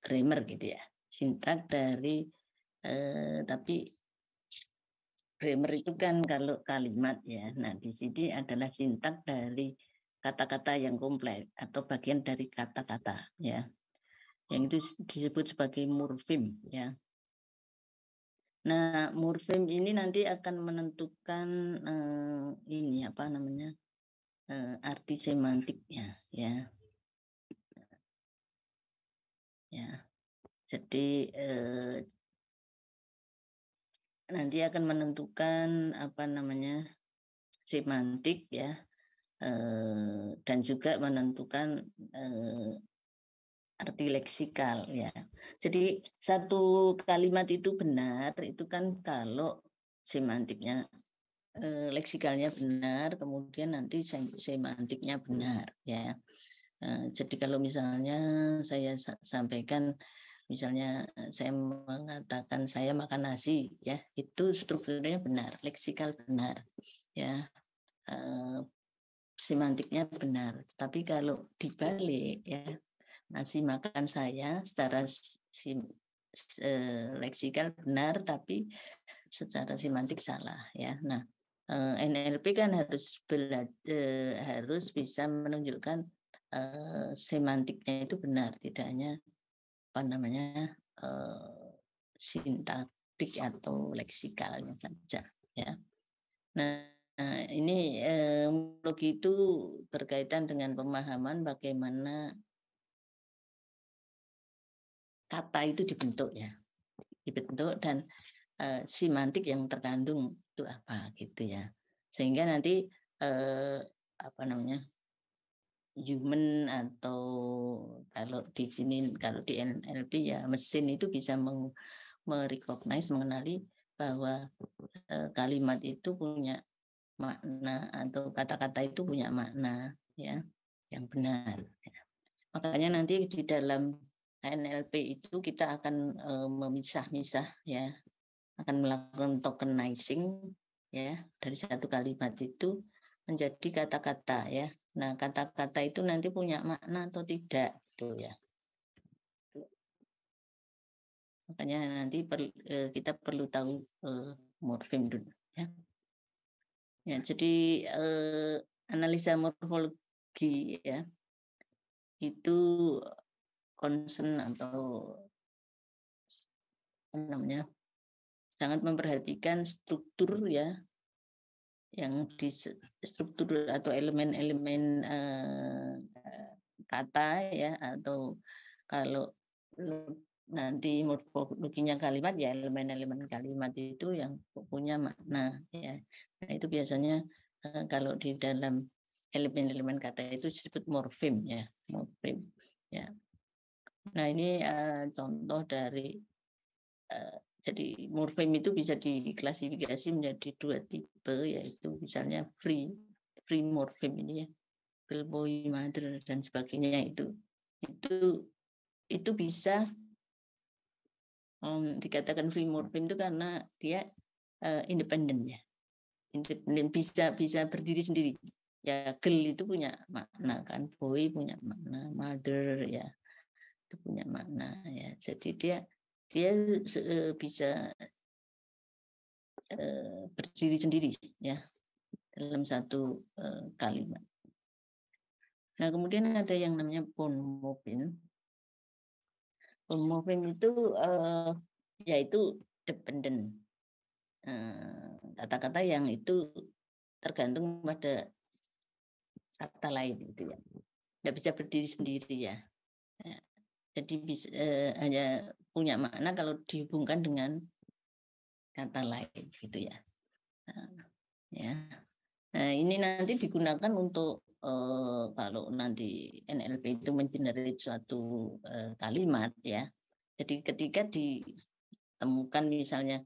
grammar gitu ya. Sintak dari tapi grammar itu kan kalau kalimat ya. Nah, di sini adalah sintak dari kata-kata yang kompleks atau bagian dari kata-kata ya. Yang itu disebut sebagai morfem ya. Nah, morfem ini nanti akan menentukan ini apa namanya? Arti semantiknya ya. Ya. Jadi nanti akan menentukan apa namanya? Semantik ya. Dan juga menentukan arti leksikal ya. Jadi satu kalimat itu benar itu kan kalau semantiknya leksikalnya benar, kemudian nanti semantiknya benar ya. Jadi kalau misalnya saya sampaikan, misalnya saya mengatakan saya makan nasi ya, itu strukturnya benar, leksikal benar ya. Semantiknya benar. Tapi kalau dibalik ya, nasi makan saya secara leksikal benar, tapi secara semantik salah ya. Nah, NLP kan harus bisa menunjukkan semantiknya itu benar, tidak hanya apa namanya sintaktik atau leksikalnya saja ya. Nah, ini logi itu berkaitan dengan pemahaman bagaimana kata itu dibentuk ya, dibentuk dan semantik yang terkandung itu apa gitu ya, sehingga nanti apa namanya human atau kalau di sini kalau di NLP ya mesin itu bisa merecognize mengenali bahwa kalimat itu punya makna atau kata-kata itu punya makna ya yang benar. Makanya nanti di dalam NLP itu kita akan memisah-misah ya, akan melakukan tokenizing ya dari satu kalimat itu menjadi kata-kata ya. Nah, kata-kata itu nanti punya makna atau tidak itu ya. Makanya nanti kita perlu tahu morfem dulu ya. Ya, jadi analisa morfologi ya itu concern atau apa namanya sangat memperhatikan struktur ya, yang di struktur atau elemen-elemen kata ya, atau kalau nanti morfologinya kalimat ya elemen-elemen kalimat itu yang punya makna ya. Nah, itu biasanya kalau di dalam elemen-elemen kata itu disebut morfem ya, morfem ya. Nah, ini contoh dari jadi morfem itu bisa diklasifikasi menjadi dua tipe, yaitu misalnya free morfem ini ya, boy, mother dan sebagainya itu bisa dikatakan free morfem itu karena dia independen ya, independen bisa berdiri sendiri. Ya, girl itu punya makna kan, boy punya makna, mother ya itu punya makna ya. Jadi dia bisa berdiri sendiri ya dalam satu kalimat. Nah, kemudian ada yang namanya bonmorfem. Bonmorfem itu yaitu dependent, kata-kata yang itu tergantung pada kata lain gitu ya. Tidak bisa berdiri sendiri ya. Jadi bisa, hanya punya makna kalau dihubungkan dengan kata lain gitu ya. Ya. Nah, ini nanti digunakan untuk kalau nanti NLP itu mengenerate suatu kalimat ya. Jadi ketika ditemukan misalnya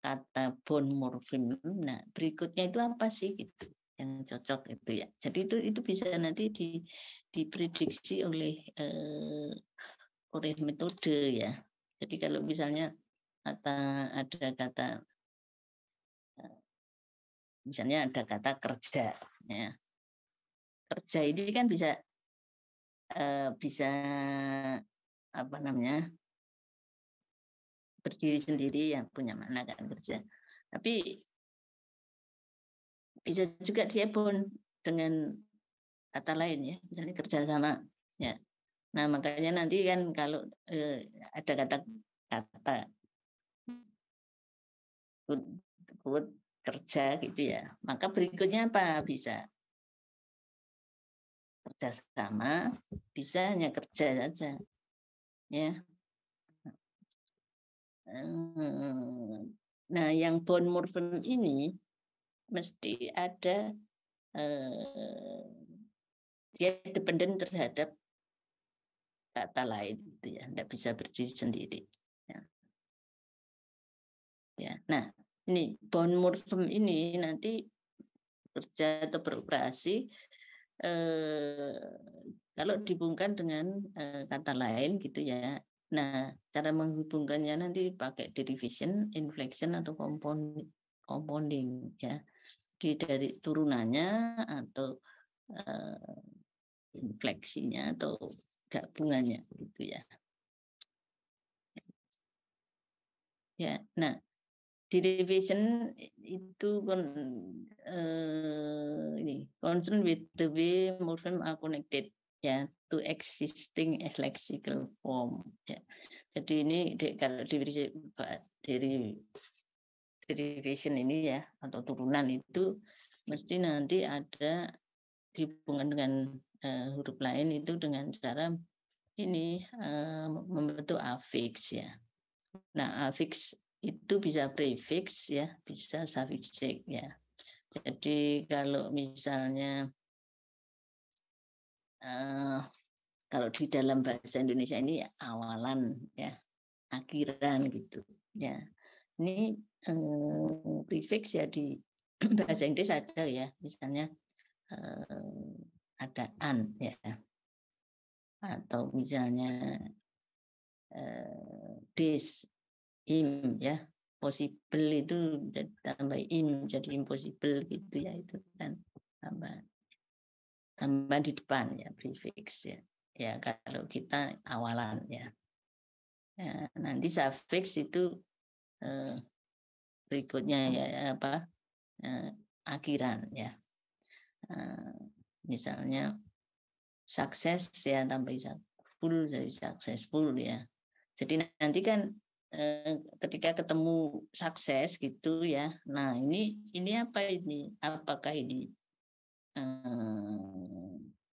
kata bone morpheme, nah berikutnya itu apa sih gitu yang cocok itu ya. Jadi itu bisa nanti diprediksi oleh metode ya. Jadi kalau misalnya ada kata misalnya ada kata kerja ya. Kerja ini kan bisa apa namanya, berdiri sendiri yang punya makna kan kerja. Tapi bisa juga dia pun dengan kata lain ya, misalnya kerjasama ya. Nah makanya nanti kan kalau ada kata kerja gitu ya, maka berikutnya apa, bisa kerjasama, bisa hanya kerja saja ya. Nah yang bond morphem ini mesti ada dia dependen terhadap kata lain gitu ya, tidak bisa berdiri sendiri ya. Ya, nah ini bond morphem ini nanti kerja atau beroperasi kalau dihubungkan dengan kata lain gitu ya. Nah, cara menghubungkannya nanti pakai derivation, inflection atau compounding ya. Dari turunannya atau infleksinya atau gabungannya gitu ya. Ya, nah derivation itu ini concern with the way morphem are connected ya to existing lexical form ya. Jadi ini kalau dari derivation ini ya atau turunan itu mesti nanti ada dihubungkan dengan huruf lain itu dengan cara ini membentuk afiks ya. Nah, afiks itu bisa prefix ya, bisa suffix ya. Jadi kalau misalnya kalau di dalam bahasa Indonesia ini ya, awalan ya, akhiran gitu ya. Ini prefix ya di bahasa Inggris ada ya, misalnya ada an ya, atau misalnya this, im ya, possible itu tambah im jadi impossible gitu ya, itu kan tambah di depan ya, prefix ya. Ya kalau kita awalan ya. Nanti suffix itu berikutnya ya apa akhiran ya. Misalnya sukses ya tambah full jadi successful ya. Jadi nanti kan ketika ketemu sukses gitu ya. Nah, ini apa ini? Apakah ini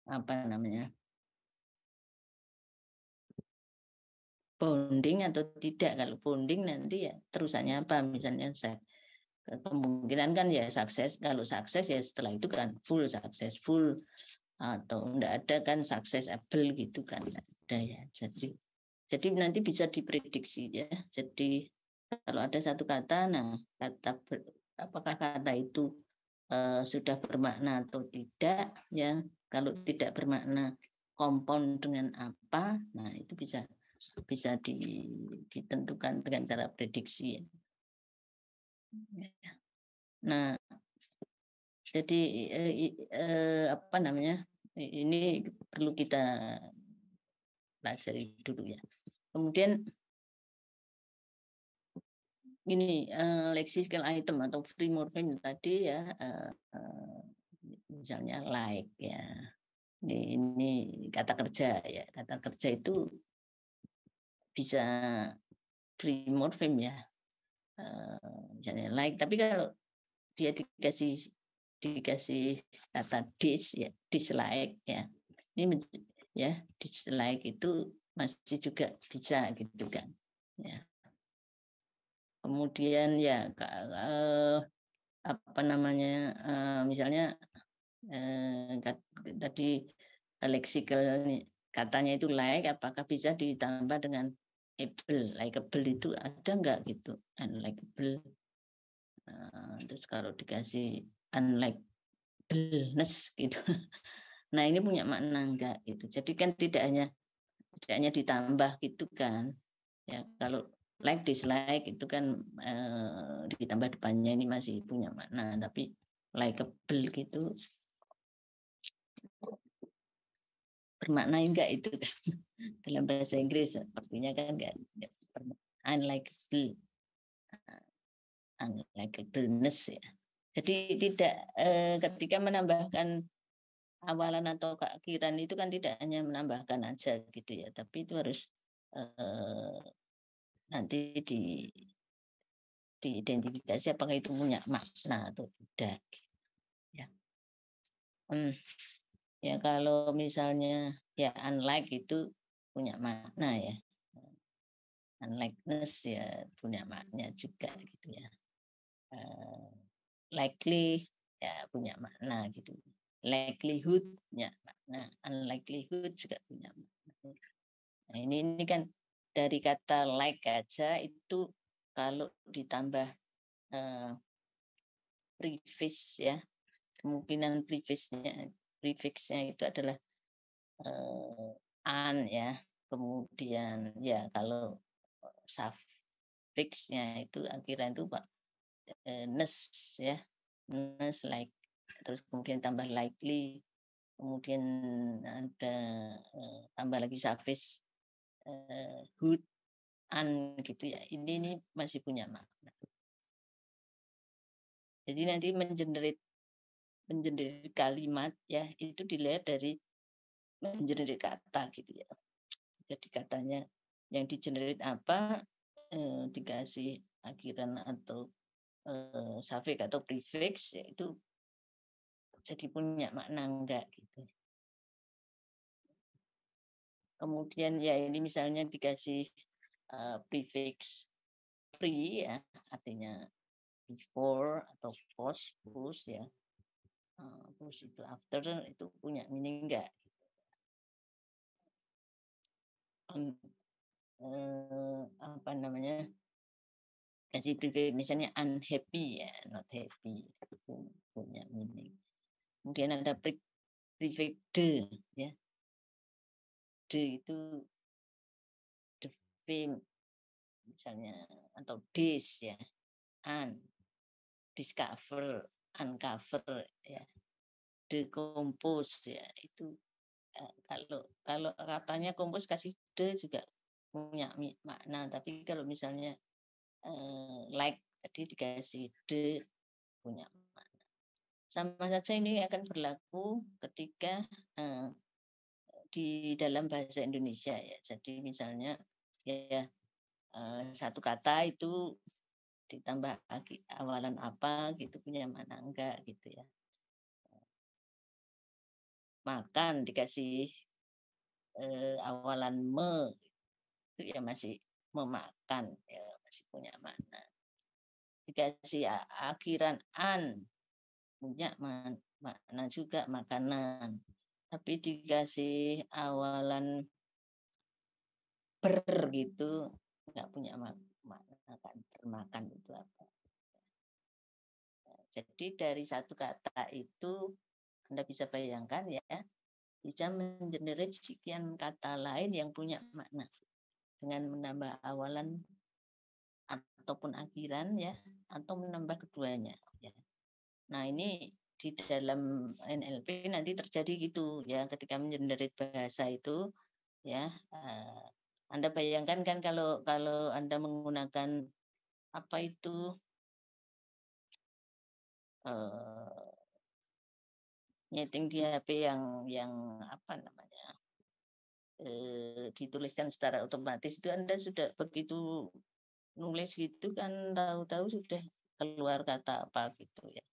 apa namanya? Bonding atau tidak? Kalau bonding nanti ya terusannya apa? Misalnya saya kemungkinan kan ya sukses. Kalau sukses ya setelah itu kan full successful atau enggak ada kan successable gitu kan, ada ya. Jadi nanti bisa diprediksi ya. Jadi kalau ada satu kata, nah apakah kata itu sudah bermakna atau tidak ya. Kalau tidak bermakna, kompon dengan apa, nah itu bisa ditentukan dengan cara prediksi. Nah, jadi apa namanya, ini perlu kita pelajari dulu ya. Kemudian ini lexical item atau free morpheme tadi ya, misalnya like ya. Ini kata kerja ya. Kata kerja itu bisa free morpheme ya. Misalnya like, tapi kalau dia dikasih kata dislike ya. Ini ya, dislike itu masih juga bisa gitu kan. Ya. Kemudian ya apa namanya, misalnya tadi lexical katanya itu like, apakah bisa ditambah dengan able, likeable itu ada enggak gitu, unlikable. Terus kalau dikasih unlikeableness gitu, nah ini punya makna enggak gitu. Jadi kan tidak hanya ditambah gitu kan ya. Kalau like dislike itu kan ditambah depannya ini masih punya makna, tapi likeable gitu bermakna enggak itu kan. Dalam bahasa Inggris sepertinya kan enggak unlikable, unlikableness ya. Jadi tidak ketika menambahkan awalan atau keakhiran itu kan tidak hanya menambahkan aja gitu ya, tapi itu harus nanti diidentifikasi apakah itu punya makna atau tidak. Ya. Ya kalau misalnya ya unlike itu punya makna ya. Unlikeness ya punya makna juga gitu ya. Likely ya punya makna gitu. Likelihood punya makna, unlikelihood juga punya makna. Nah, ini kan dari kata like aja itu kalau ditambah prefix ya, kemungkinan prefixnya itu adalah an ya, kemudian ya kalau suffixnya itu akhiran itu pak ness ya, ness like, terus kemudian tambah likely, kemudian ada tambah lagi suffix good an gitu ya, ini masih punya makna. Jadi nanti mengenerate kalimat ya itu dilihat dari mengenerate kata gitu ya. Jadi katanya yang digenerate apa dikasih akhiran atau suffix atau prefix yaitu jadi punya makna enggak gitu. Kemudian ya ini misalnya dikasih prefix pre ya artinya before atau post ya. Post itu after itu punya meaning enggak? Apa namanya? Kasih prefix misalnya unhappy ya, not happy itu punya meaning. Kemudian ada prefix de ya. De itu the fame misalnya atau this ya, un discover, uncover ya, decompose ya itu kalau kalau katanya kompos kasih de juga punya makna, tapi kalau misalnya like tadi dikasih de punya makna. Sama saja ini akan berlaku ketika di dalam bahasa Indonesia ya. Jadi misalnya ya satu kata itu ditambah awalan apa gitu punya mana enggak gitu ya. Makan dikasih awalan itu ya masih memakan ya masih punya makna. Dikasih akhiran an punya makna juga makanan. Tapi dikasih awalan ber gitu nggak punya makna kan bermakan itu apa. Jadi dari satu kata itu Anda bisa bayangkan ya, bisa mengenerate sekian kata lain yang punya makna dengan menambah awalan ataupun akhiran ya, atau menambah keduanya. Ya. Nah ini di dalam NLP nanti terjadi gitu ya, ketika mengenerate bahasa itu ya. Anda bayangkan kan kalau Anda menggunakan apa itu nyeting di HP yang apa namanya dituliskan secara otomatis itu Anda sudah begitu nulis gitu kan tahu-tahu sudah keluar kata apa gitu ya.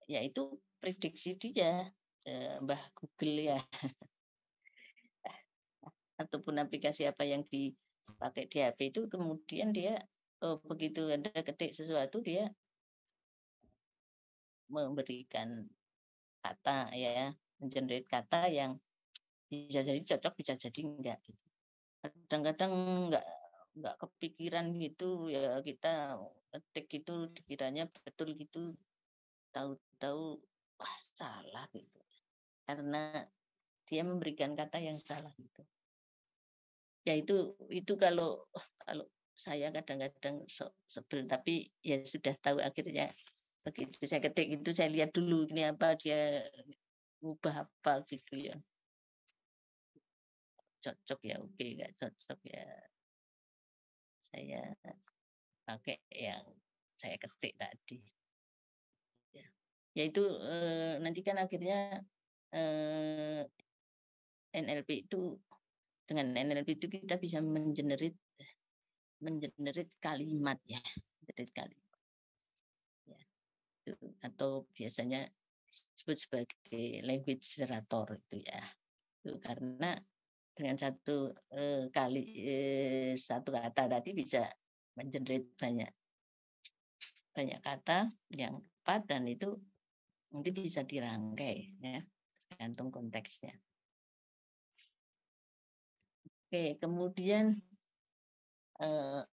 Ya itu prediksi dia Mbah Google ya ataupun aplikasi apa yang dipakai di HP itu kemudian dia begitu Anda ketik sesuatu dia memberikan kata ya, mengenerate kata yang bisa jadi cocok bisa jadi enggak. Kadang-kadang enggak kepikiran gitu ya kita ketik itu dikiranya betul gitu tahu-tahu wah salah gitu karena dia memberikan kata yang salah gitu ya itu kalau kalau saya kadang-kadang sebel tapi ya sudah tahu akhirnya begitu saya ketik itu saya lihat dulu ini apa dia ubah apa gitu ya cocok ya oke, nggak cocok ya saya pakai yang saya ketik tadi. Ya. Yaitu nanti kan akhirnya NLP itu dengan NLP itu kita bisa mengenerate kalimat ya, mengenerate kalimat ya. Atau biasanya disebut sebagai language generator itu ya. Itu karena dengan satu kata tadi bisa mengenerate banyak banyak kata yang tepat dan itu nanti bisa dirangkai ya tergantung konteksnya. Oke, kemudian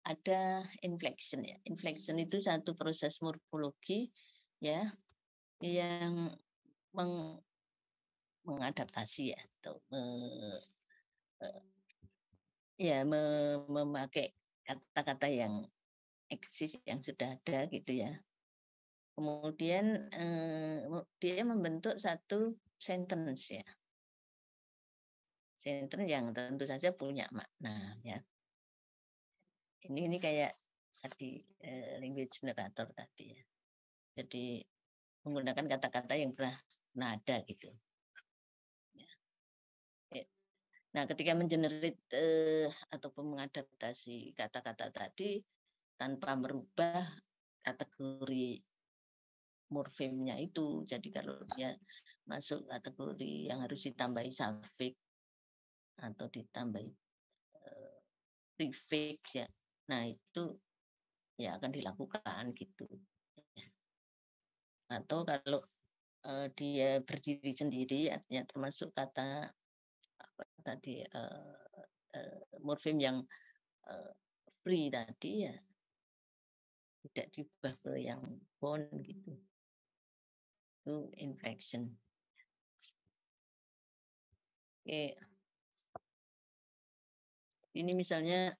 ada inflection ya. Inflection itu satu proses morfologi ya yang mengadaptasi ya atau ya memakai kata-kata yang eksis yang sudah ada gitu ya. Kemudian dia membentuk satu sentence ya. Sentence yang tentu saja punya makna ya. Ini kayak tadi language generator tadi ya. Jadi menggunakan kata-kata yang pernah ada gitu. Ya. Nah, ketika mengenerate ataupun mengadaptasi kata-kata tadi tanpa merubah kategori morfemnya itu. Jadi kalau dia masuk kategori yang harus ditambahi suffix atau ditambahi prefix ya. Nah, itu ya akan dilakukan gitu. Atau kalau dia berdiri sendiri artinya termasuk kata apa tadi morfem yang free tadi ya tidak diubah ke yang bond gitu. Itu inflection. Oke. Ini misalnya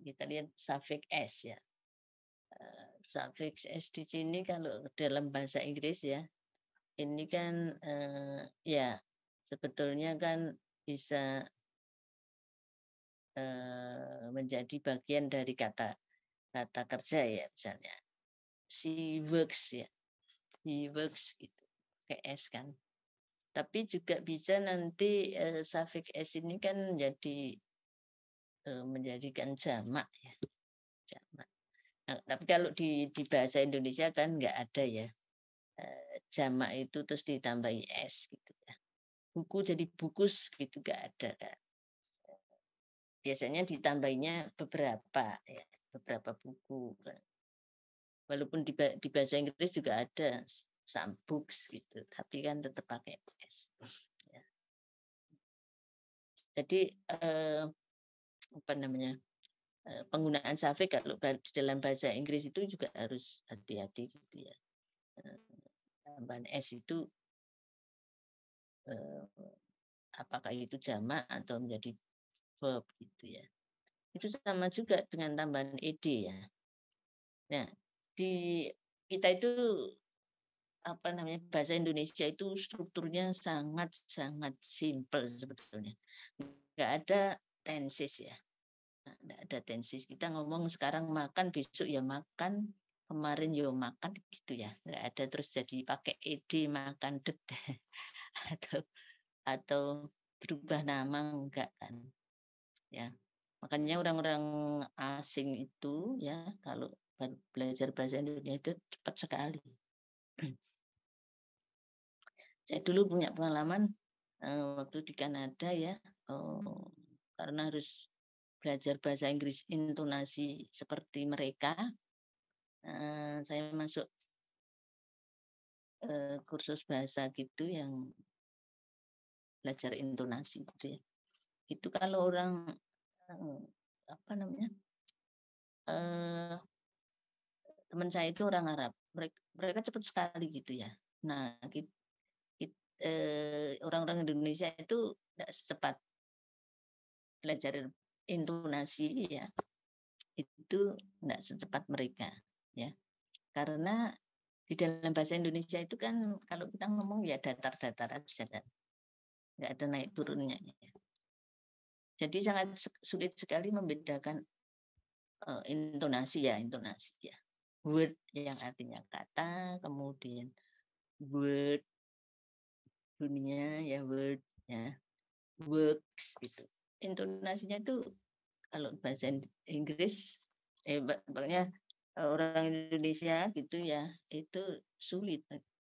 kita lihat suffix s ya. Suffix s di sini kalau dalam bahasa Inggris ya, ini kan ya sebetulnya kan bisa menjadi bagian dari kata kata kerja ya misalnya. She works ya, he works gitu, kayak s kan. Tapi juga bisa nanti suffix s ini kan menjadikan jamak ya, jamak. Nah, tapi kalau di bahasa Indonesia kan nggak ada ya jamak itu terus ditambahi s gitu ya. Buku jadi bukus gitu nggak ada kan. Biasanya ditambahinya beberapa ya, beberapa buku. Kan. Walaupun di bahasa Inggris juga ada some books gitu, tapi kan tetap pakai s. Ya. Jadi apa namanya penggunaan suffix kalau di dalam bahasa Inggris itu juga harus hati-hati gitu ya. Tambahan s itu apakah itu jamak atau menjadi verb gitu ya. Itu sama juga dengan tambahan ed ya. Nah, di kita itu apa namanya bahasa Indonesia itu strukturnya sangat simpel sebetulnya. Nggak ada tenses ya. Nggak ada tenses. Kita ngomong sekarang makan, besok ya makan, kemarin ya makan gitu ya. Nggak ada terus jadi pakai ed makan det atau atau berubah nama enggak kan ya. Makanya orang-orang asing itu ya kalau belajar bahasa Indonesia itu cepat sekali. Saya dulu punya pengalaman waktu di Kanada ya, karena harus belajar bahasa Inggris intonasi seperti mereka, saya masuk kursus bahasa gitu yang belajar intonasi gitu ya. Itu kalau orang apa namanya teman saya itu orang Arab, mereka cepat sekali gitu ya. Nah, orang-orang Indonesia itu tidak secepat belajar intonasi ya, itu tidak secepat mereka ya. Karena di dalam bahasa Indonesia itu kan kalau kita ngomong ya datar-datar aja kan. nggak ada naik turunnya. Jadi sangat sulit sekali membedakan intonasi ya, word yang artinya kata, kemudian word dunia ya, word ya, works gitu. Intonasinya itu kalau bahasa Inggris, makanya orang Indonesia gitu ya, itu sulit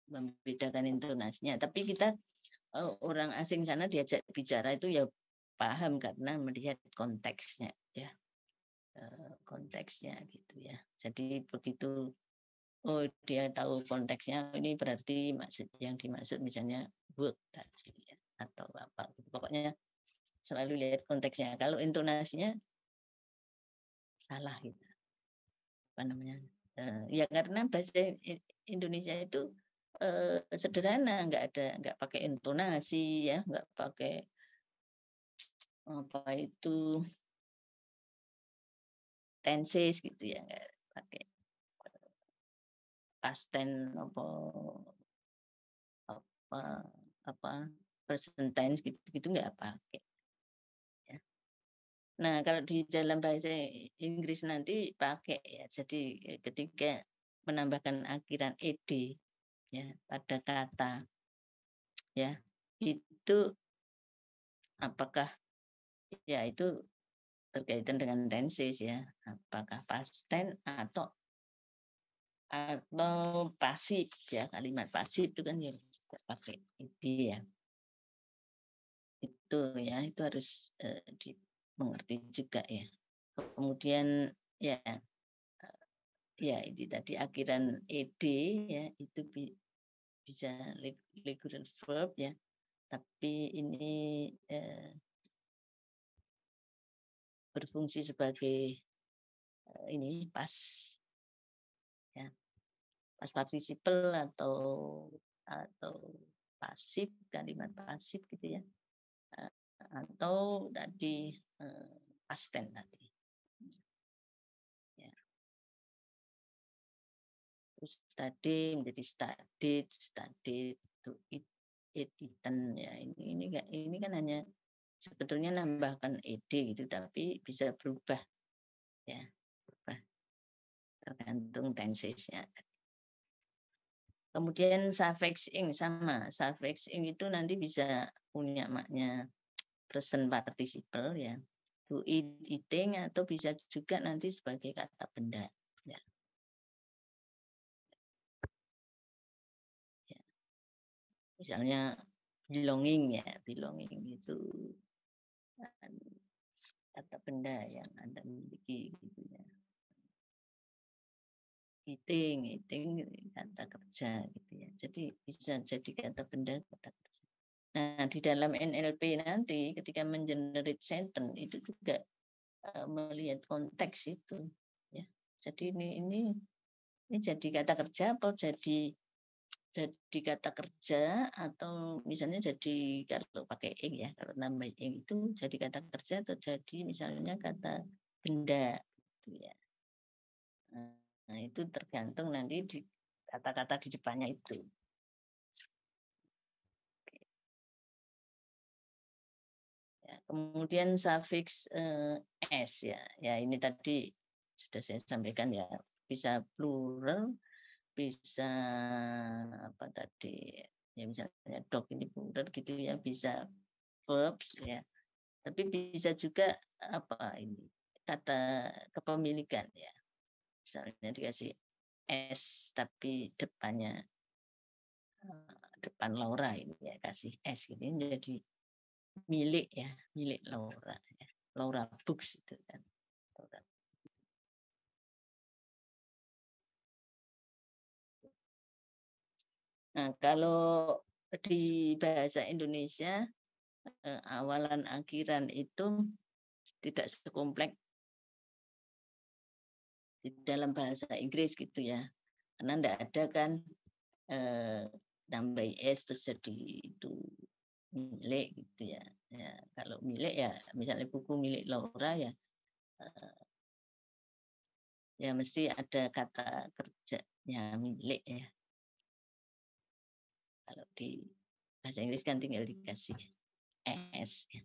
membedakan intonasinya. Tapi kita orang asing sana diajak bicara itu ya paham karena melihat konteksnya ya, konteksnya gitu ya. Jadi begitu oh dia tahu konteksnya, ini berarti maksud yang dimaksud misalnya work tadi ya, atau apa. Pokoknya selalu lihat konteksnya. Kalau intonasinya salah gitu. Apa namanya? Ya karena bahasa Indonesia itu sederhana, nggak pakai intonasi ya, nggak pakai apa itu tenses gitu ya, nggak pakai past tense apa apa present tense gitu nggak pakai. Ya. Nah kalau di dalam bahasa Inggris nanti pakai ya, jadi ketika menambahkan akhiran ed ya pada kata ya itu apakah ya itu berkaitan dengan tenses ya, apakah past tense atau pasif ya, kalimat pasif itu kan ya pakai id ya, itu ya itu harus dimengerti juga ya. Kemudian ya ya ini tadi akhiran ed ya itu bisa regular verb ya, tapi ini berfungsi sebagai ini pas ya, pas participle atau pasif, kalimat pasif gitu ya, atau tadi past tense tadi ya. Terus tadi menjadi studied to eaten ya, ini kan hanya sebetulnya nambahkan ed gitu tapi bisa berubah ya, berubah tergantung tensesnya. Kemudian suffix ing sama, suffix ing itu nanti bisa punya makna present participle ya, to eat, eating, atau bisa juga nanti sebagai kata benda ya. Ya. Misalnya belonging ya, belonging itu kata benda yang Anda miliki gitu ya. Eating kata kerja gitu ya. Jadi bisa jadi kata benda, kata kerja. Nah, di dalam NLP nanti ketika mengenerate sentence itu juga melihat konteks itu ya. Jadi ini jadi kata kerja atau jadi kata kerja, atau misalnya jadi kalau pakai ing ya, kalau nambah ing itu jadi kata kerja atau jadi misalnya kata benda gitu ya. Nah, itu tergantung nanti di kata-kata di depannya itu. Ya, kemudian suffix s ya. Ya ini tadi sudah saya sampaikan ya, bisa plural, bisa apa tadi ya, misalnya dog ini plural gitu ya, bisa verbs ya. Tapi bisa juga apa ini kata kepemilikan ya. Misalnya dikasih S tapi depan Laura ini ya, kasih S ini jadi milik ya, milik Laura ya. Laura Books itu kan. Nah, kalau di bahasa Indonesia awalan akhiran itu tidak sekompleks di dalam bahasa Inggris gitu ya. Karena tidak ada kan tambah S terus jadi itu milik gitu ya. Ya kalau milik ya misalnya buku milik Laura ya, ya mesti ada kata kerjanya milik ya. Kalau di bahasa Inggris kan tinggal dikasih S ya.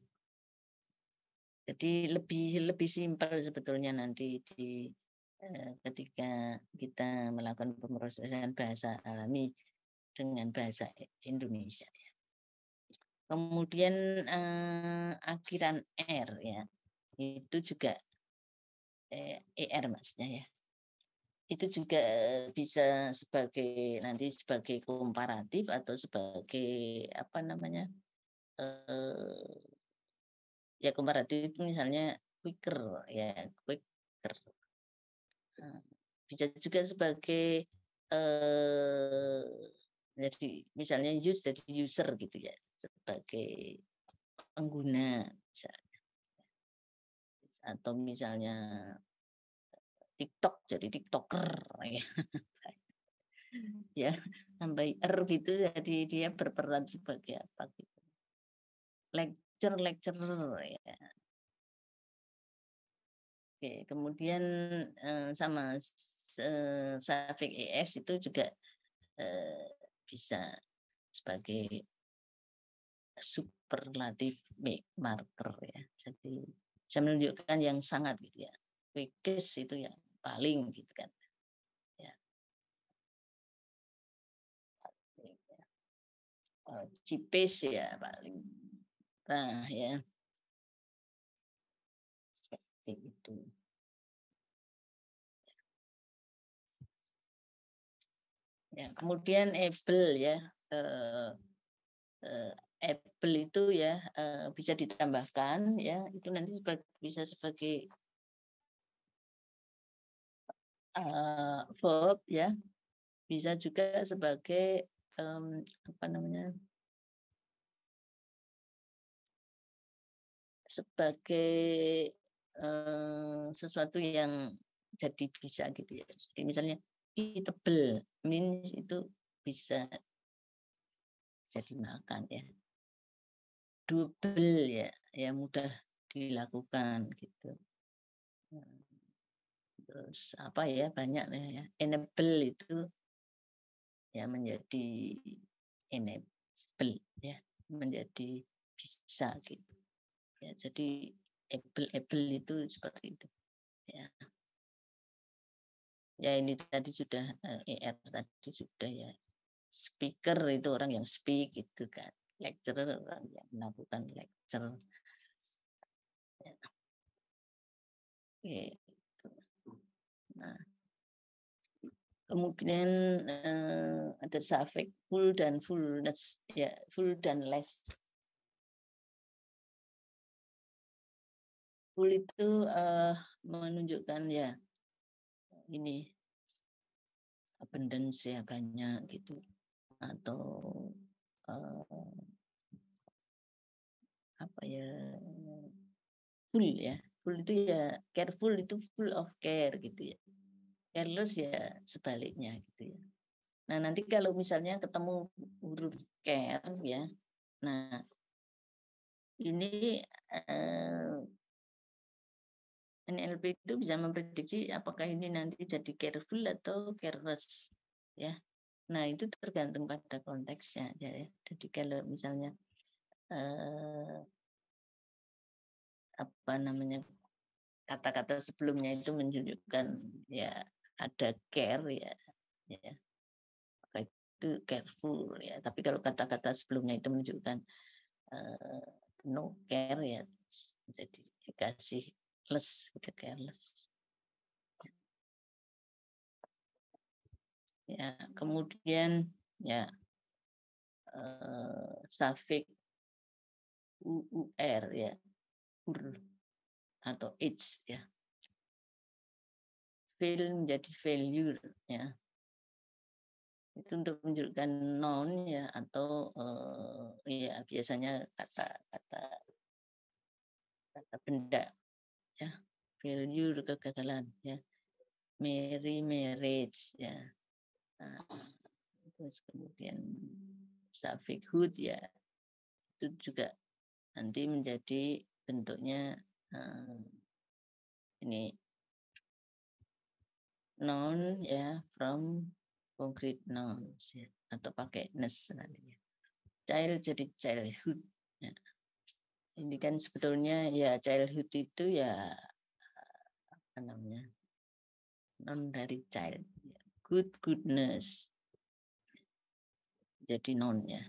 Jadi lebih simpel sebetulnya nanti ketika kita melakukan pemrosesan bahasa alami dengan bahasa Indonesia ya. Kemudian akhiran R ya, itu juga ER maksudnya ya. Itu juga bisa sebagai nanti sebagai komparatif atau sebagai apa namanya, ya komparatif misalnya quicker ya, quicker. Bisa juga sebagai jadi misalnya jadi user gitu ya, sebagai pengguna misalnya. Atau misalnya TikTok jadi TikToker ya. Ya, sampai gitu jadi dia berperan sebagai apa gitu. Lecturer ya. Oke, kemudian sama suffix es itu juga bisa sebagai superlatif marker ya. Jadi bisa menunjukkan yang sangat gitu ya. Quickest itu yang paling gitu kan. Ya. Cipes ya paling. Nah ya. Seperti itu. Ya, kemudian Apple ya. Apple itu ya bisa ditambahkan ya itu nanti bisa sebagai verb ya bisa juga sebagai apa namanya sebagai sesuatu yang jadi bisa gitu ya. Jadi misalnya eatable means itu bisa jadi makan ya. Doable ya, ya mudah dilakukan gitu. Terus apa ya banyak ya. Enable itu ya menjadi enable ya menjadi bisa gitu. Ya, jadi able itu seperti itu. Ya. Ya ini tadi sudah ER tadi sudah ya. Speaker itu orang yang speak itu kan. Lecturer orang yang melakukan lecture. Ya. Gitu. Nah, kemudian ada suffix full dan fullness ya, full dan less. Full itu menunjukkan ya ini abundance ya banyak gitu atau apa ya full ya full itu ya careful itu full of care gitu ya careless ya sebaliknya gitu ya nah nanti kalau misalnya ketemu huruf care ya nah ini NLP itu bisa memprediksi apakah ini nanti jadi careful atau careless ya nah itu tergantung pada konteksnya ya jadi kalau misalnya apa namanya kata-kata sebelumnya itu menunjukkan ya ada care ya ya itu careful ya tapi kalau kata-kata sebelumnya itu menunjukkan no care ya jadi dikasih less gitu careless ya kemudian ya suffix uur ya ur atau its ya fail menjadi failure ya itu untuk menunjukkan noun ya atau ya biasanya kata-kata kata benda ya failure kegagalan ya marriage ya nah, terus kemudian suffix hood ya itu juga nanti menjadi bentuknya ini noun ya from concrete nouns ya atau pakai ness nantinya child jadi childhood ya. ini kan sebetulnya ya childhood itu ya apa namanya, non dari child, goodness, jadi non ya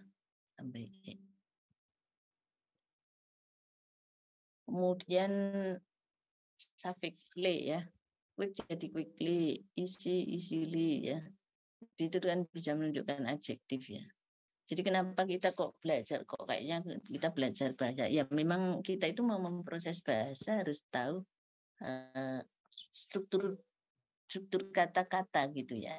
sampai kemudian suffix ly ya, quick jadi quickly, easily ya, itu kan bisa menunjukkan adjektif ya. Jadi kenapa kita kok belajar, kok kayaknya kita belajar bahasa, ya memang kita itu mau memproses bahasa harus tahu struktur struktur kata-kata gitu ya.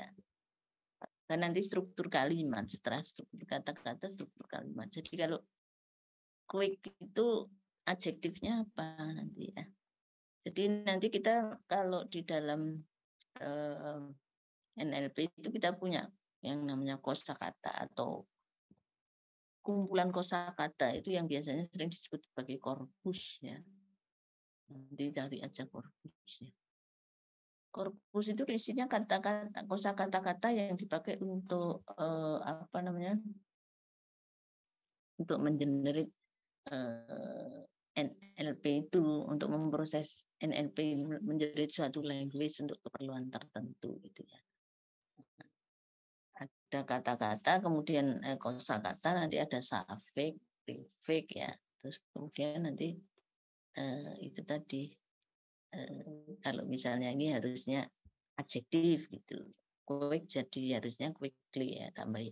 Dan nanti struktur kalimat, setelah struktur kata-kata, struktur kalimat. Jadi kalau quick itu adjektifnya apa nanti ya. Jadi nanti kita kalau di dalam NLP itu kita punya yang namanya kosakata atau kumpulan kosakata itu yang biasanya sering disebut sebagai korpus ya. Nanti cari aja korpus ya. Korpus itu isinya kata-kata, kosakata-kata yang dipakai untuk apa namanya? Untuk mengenerate NLP itu, untuk memproses NLP menjadi suatu language untuk keperluan tertentu gitu ya. Ada kata-kata, kemudian kosakata, nanti ada suffix, prefix ya. Terus kemudian nanti itu tadi kalau misalnya ini harusnya adjektif gitu. Quick jadi harusnya quickly ya, tambah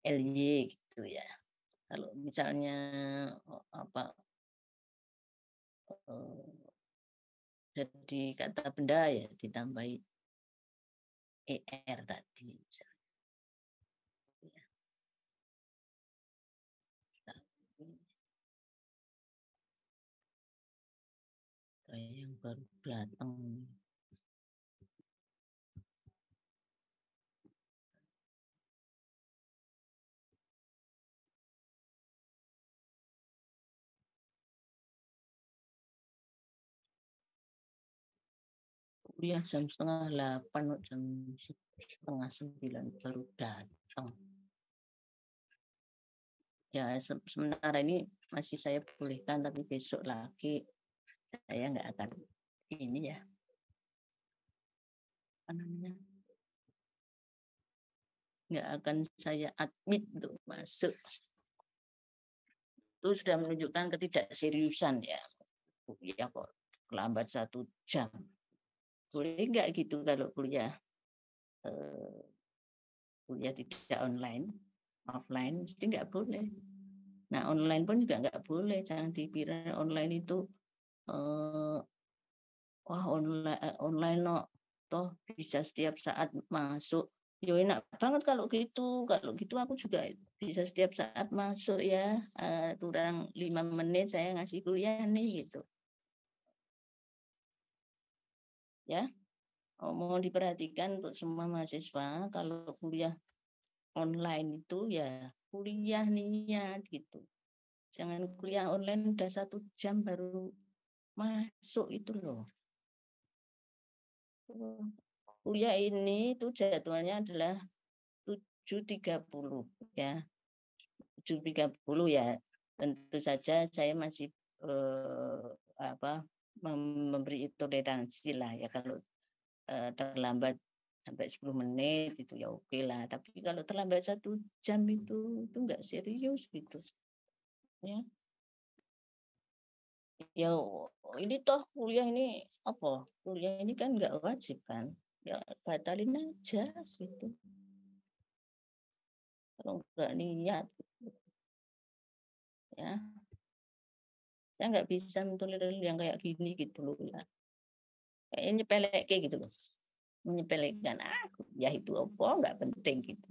ly gitu ya. Kalau misalnya apa jadi kata benda ya ditambahi er tadi misalnya. Kayak yang baru datang. Kuliah jam 7:30, jam 8:30 baru datang. Ya sementara ini masih saya bolehkan, tapi besok lagi saya nggak akan ini ya, apa namanya, nggak akan saya admit untuk masuk. Itu sudah menunjukkan ketidakseriusan ya. Kuliah kok lambat 1 jam. Boleh nggak gitu kalau kuliah kuliah tidak online, offline mesti nggak boleh. Nah online pun juga nggak boleh. Jangan dikira online itu wah online no, toh bisa setiap saat masuk. Yo enak banget kalau gitu. Kalau gitu aku juga bisa setiap saat masuk ya. Kurang 5 menit saya ngasih kuliah nih gitu. Ya, mohon diperhatikan untuk semua mahasiswa kalau kuliah online itu ya kuliah niat gitu. Jangan kuliah online udah 1 jam baru masuk itu loh. Kuliah ini itu jadwalnya adalah 7:30 ya. 7:30 ya. Tentu saja saya masih memberi toleransi lah ya, kalau terlambat sampai 10 menit itu ya oke lah. Tapi kalau terlambat 1 jam itu enggak serius gitu. Ya. Ya ini toh kuliah ini apa? Kuliah ini kan enggak wajib kan. Ya batalin aja gitu. Kalau enggak niat gitu. Ya. Saya nggak bisa mentolerir yang kayak gini gitu loh ya. Kayaknya nyepelek kayak gitu loh. Menyepelekan ya itu apa nggak penting gitu.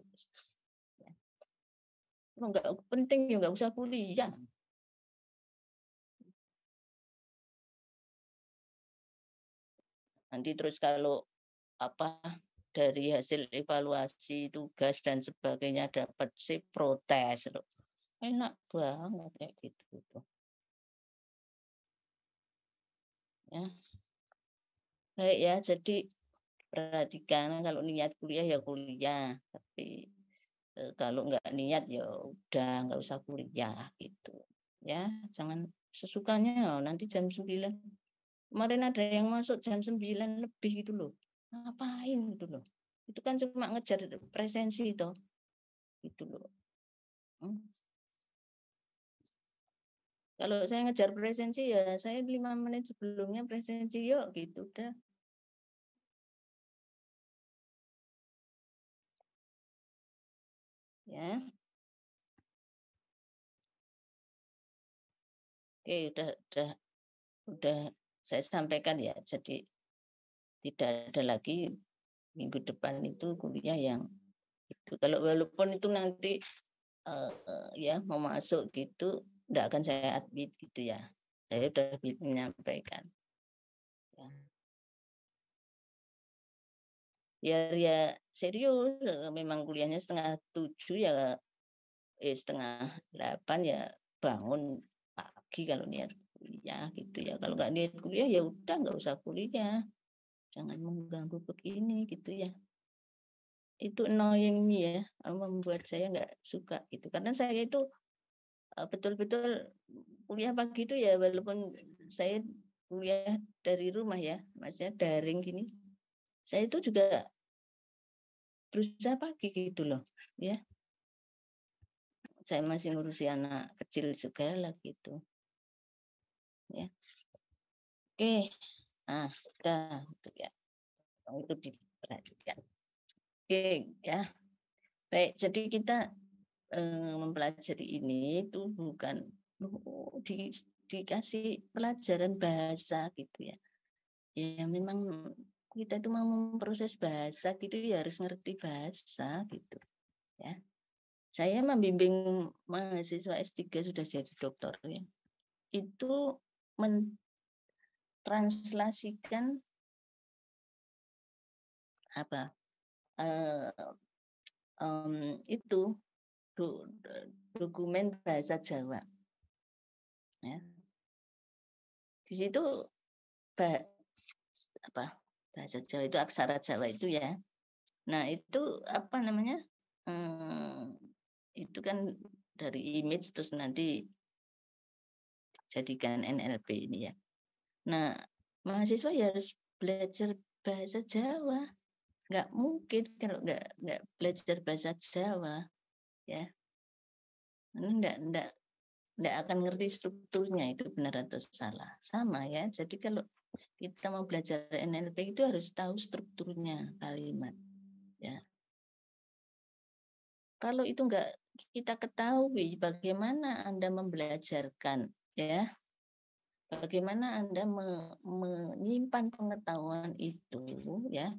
Kalau nggak penting ya nggak usah kuliah. Nanti terus kalau apa dari hasil evaluasi tugas dan sebagainya dapat sih protes loh. Enak banget kayak gitu tuh. Ya. Baik ya, jadi perhatikan kalau niat kuliah ya kuliah, tapi kalau nggak niat ya udah nggak usah kuliah gitu ya, jangan sesukanya nanti jam 9. Kemarin ada yang masuk jam 9 lebih gitu loh, ngapain gitu loh, itu kan cuma ngejar presensi toh gitu loh. Kalau saya ngejar presensi ya saya 5 menit sebelumnya presensi yuk gitu udah. Ya. Oke, udah saya sampaikan ya. Jadi tidak ada lagi minggu depan itu kuliah yang itu. Kalau walaupun itu nanti ya mau masuk gitu, enggak akan saya admit gitu ya. Saya udah menyampaikan. Ya. Ya serius, memang kuliahnya 7:30 ya, 7:30 ya bangun pagi kalau niat kuliah gitu ya. Kalau nggak niat kuliah ya udah nggak usah kuliah. Jangan mengganggu begini gitu ya. Itu annoying ya, membuat saya nggak suka gitu. Karena saya itu betul-betul kuliah pagi itu ya walaupun saya kuliah dari rumah ya, maksudnya daring gini. Saya itu juga berusaha pagi gitu loh, ya. Saya masih ngurusi anak kecil segala gitu. Ya. Oke. Nah, sudah itu ya. Itu diperhatikan. Oke, ya. Baik, jadi kita mempelajari ini itu bukan dikasih pelajaran bahasa gitu ya. Ya memang kita itu mau memproses bahasa gitu ya harus ngerti bahasa gitu ya. Saya membimbing mahasiswa S3 sudah jadi dokter ya. Itu mentranslasikan apa itu dokumen bahasa Jawa ya. Di situ apa bahasa Jawa itu aksara Jawa itu ya. Nah itu apa namanya? Itu kan dari image terus nanti jadikan NLP ini ya. Nah mahasiswa ya harus belajar bahasa Jawa. Nggak mungkin kalau nggak belajar bahasa Jawa ya. Nggak akan ngerti strukturnya itu benar atau salah. Sama ya. Jadi kalau kita mau belajar NLP itu harus tahu strukturnya kalimat. Ya. Kalau itu enggak kita ketahui bagaimana Anda membelajarkan, ya, bagaimana Anda menyimpan pengetahuan itu, ya,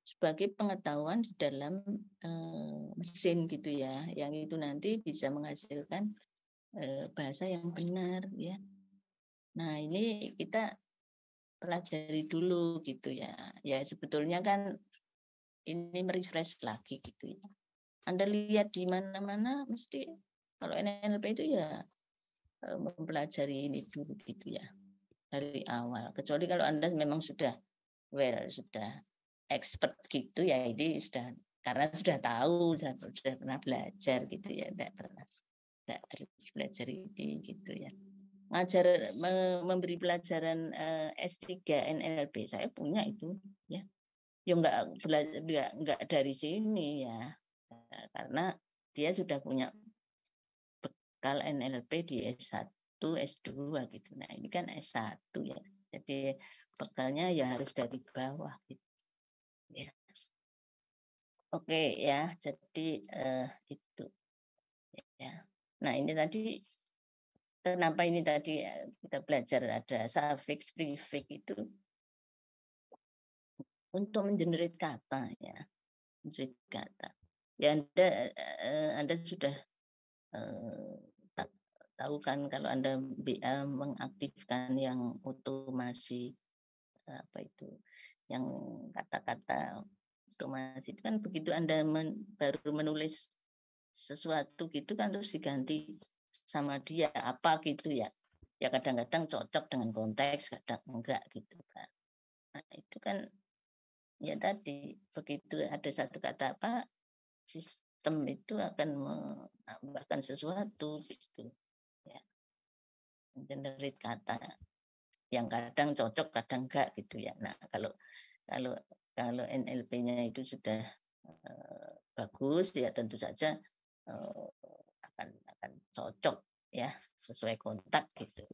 sebagai pengetahuan di dalam mesin gitu ya, yang itu nanti bisa menghasilkan bahasa yang benar, ya. Nah ini kita pelajari dulu gitu ya. Ya sebetulnya kan ini merefresh lagi gitu ya. Anda lihat di mana-mana mesti kalau NLP itu ya mempelajari ini dulu gitu ya dari awal. Kecuali kalau Anda memang sudah expert gitu ya ini sudah karena sudah tahu sudah pernah belajar gitu ya tidak harus belajar ini gitu ya. Ngajar memberi pelajaran S3 NLP saya punya itu ya. Ya enggak dari sini ya. Karena dia sudah punya bekal NLP di S1, S2 gitu. Nah, ini kan S1 ya. Jadi bekalnya ya harus dari bawah gitu. Ya. Oke ya, jadi itu ya. Nah, ini tadi kenapa ini tadi ya, kita belajar ada suffix prefix itu untuk mengenerate kata ya. Mengenerate kata. Ya Anda sudah eh, tahu kan kalau Anda mengaktifkan yang otomasi apa itu yang kata-kata otomasi itu kan begitu Anda baru menulis sesuatu gitu kan terus diganti sama dia apa gitu ya. Ya kadang-kadang cocok dengan konteks, kadang enggak gitu kan. Nah, itu kan ya tadi begitu ada satu kata apa sistem itu akan menambahkan sesuatu gitu ya, generate kata yang kadang cocok kadang enggak gitu ya. Nah kalau kalau kalau NLP-nya itu sudah bagus ya tentu saja akan cocok ya sesuai kontak gitu.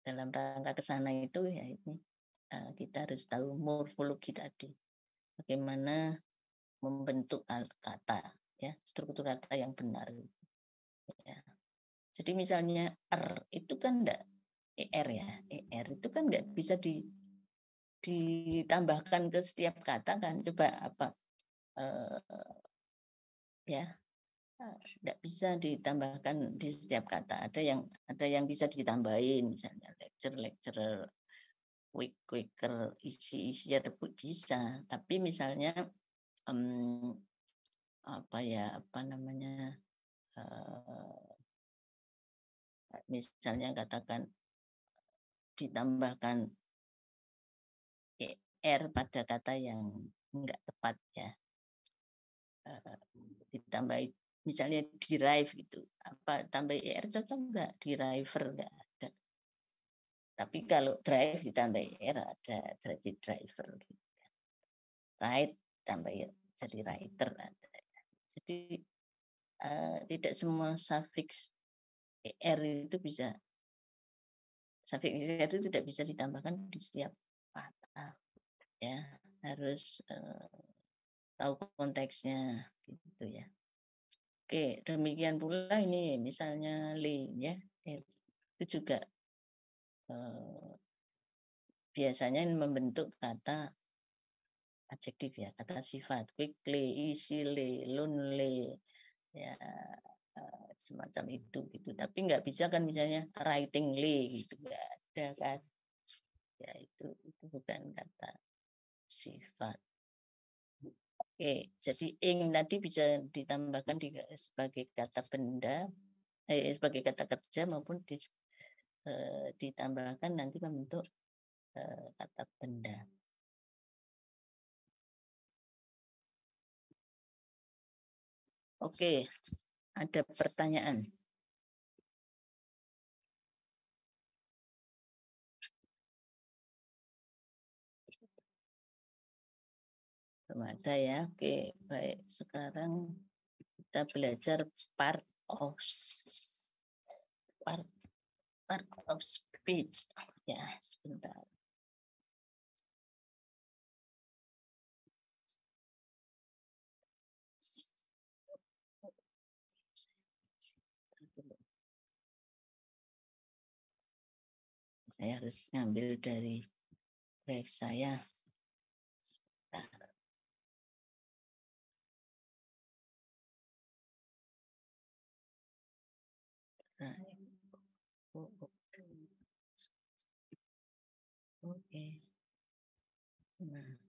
Dalam rangka ke sana itu ya ini kita harus tahu morfologi tadi. Bagaimana membentuk kata ya, struktur kata yang benar. Ya. Jadi misalnya itu kan enggak ya, itu kan enggak bisa ditambahkan ke setiap kata kan. Coba apa ya tidak bisa ditambahkan di setiap kata. Ada yang bisa ditambahin misalnya lecturer, quicker, easier bisa. Tapi misalnya apa namanya misalnya katakan ditambahkan pada kata yang enggak tepat ya. Ditambah misalnya derive gitu. Apa tambah cocok enggak? Deriver enggak ada. Tapi kalau drive ditambah ada jadi driver gitu. Right tambah jadi writer ada. Jadi tidak semua suffix itu bisa suffix itu tidak bisa ditambahkan di setiap kata ya harus tahu konteksnya gitu ya. Oke, demikian pula ini misalnya li ya itu juga biasanya membentuk kata adjektif ya, kata sifat quickly, easily, lonely ya semacam itu gitu. Tapi nggak bisa kan misalnya writingly gitu nggak ada kan. Ya itu bukan kata sifat. Oke, jadi ing tadi bisa ditambahkan sebagai kata benda, sebagai kata kerja maupun ditambahkan nanti membentuk kata benda. Oke, ada pertanyaan. Belum ada ya. Oke, baik. Sekarang kita belajar part of part part of speech. Ya, sebentar. Saya harus ngambil dari drive saya. Sebentar. Nah, oke. Nah.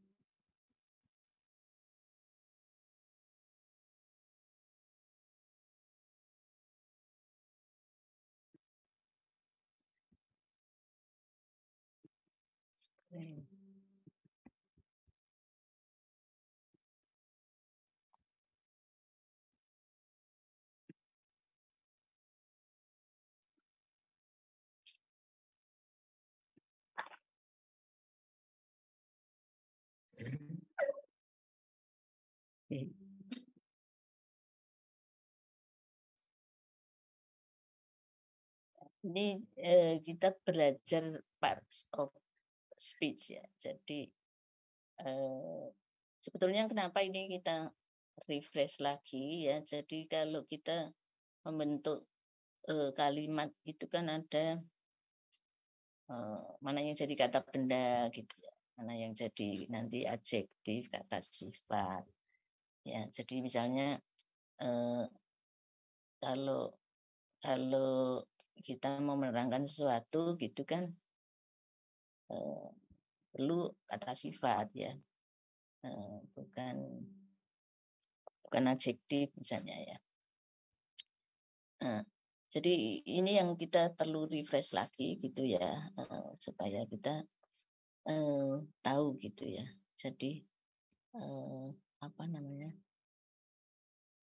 Ini kita belajar parts of speech ya. Jadi sebetulnya kenapa ini kita refresh lagi ya. Jadi kalau kita membentuk kalimat itu kan ada mana yang jadi kata benda gitu ya. Mana yang jadi nanti adjektif, kata sifat. Ya, jadi misalnya kalau kalau kita mau menerangkan sesuatu gitu kan perlu kata sifat ya, bukan bukan adjektif misalnya ya. Nah, jadi ini yang kita perlu refresh lagi gitu ya, supaya kita tahu gitu ya. Jadi apa namanya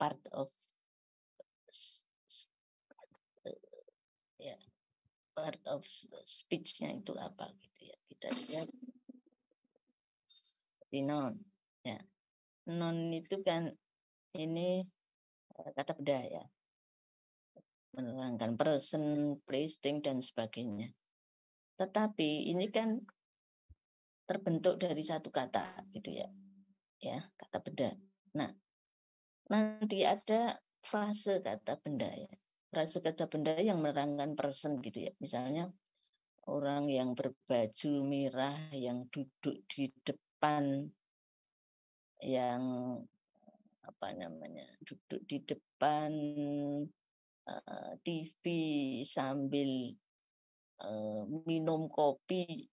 part of s- s- ya part of speech-nya itu apa gitu ya. Kita lihat di non. Ya. Non itu kan ini kata benda ya. Menerangkan person, place, thing dan sebagainya. Tetapi ini kan terbentuk dari satu kata gitu ya. Ya, kata benda. Nah, nanti ada frase kata benda ya. Frase kata benda yang menerangkan person gitu ya. Misalnya orang yang berbaju merah yang duduk di depan yang apa namanya duduk di depan TV sambil minum kopi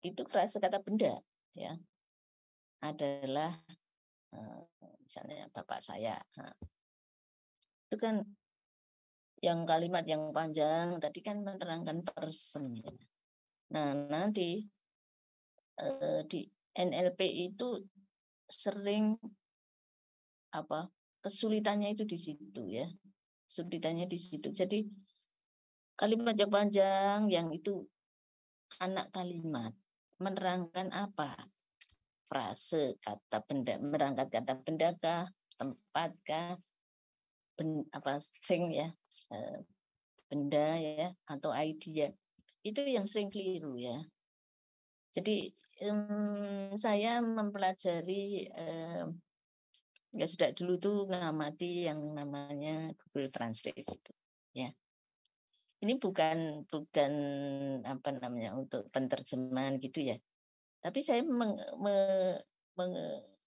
itu frase kata benda ya adalah misalnya bapak saya. Nah, itu kan yang kalimat yang panjang tadi kan menerangkan person ya. Nah, nanti di NLP itu sering apa kesulitannya itu di situ ya. Kesulitannya di situ. Jadi kalimat yang panjang yang itu anak kalimat menerangkan apa? Frase, kata benda, menerangkan kata benda kah, tempat kah, apa sing ya, benda ya atau idea. Itu yang sering keliru ya. Jadi saya mempelajari ya sudah dulu tuh ngamati yang namanya Google Translate itu ya. Ini bukan bukan apa namanya untuk penerjemahan gitu ya. Tapi saya meng,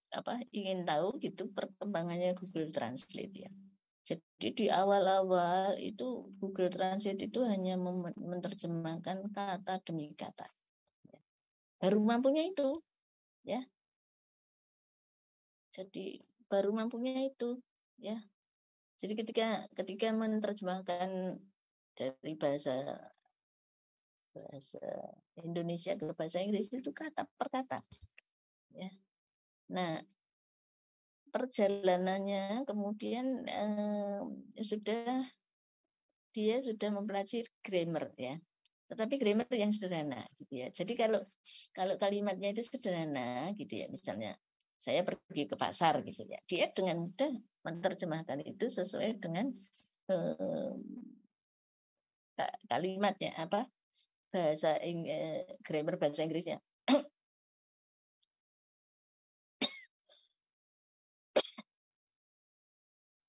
apa ingin tahu gitu perkembangannya Google Translate ya. Jadi di awal-awal itu Google Translate itu hanya menerjemahkan kata demi kata. Baru mampunya itu ya. Jadi baru mampunya itu ya. Jadi ketika ketika menerjemahkan dari bahasa bahasa Indonesia ke bahasa Inggris itu kata per kata ya. Nah, perjalanannya kemudian sudah dia sudah mempelajari grammar ya. Tetapi grammar yang sederhana gitu ya. Jadi kalau kalau kalimatnya itu sederhana gitu ya, misalnya saya pergi ke pasar gitu ya. Dia dengan mudah menerjemahkan itu sesuai dengan eh, kalimatnya apa bahasa grammar bahasa Inggrisnya.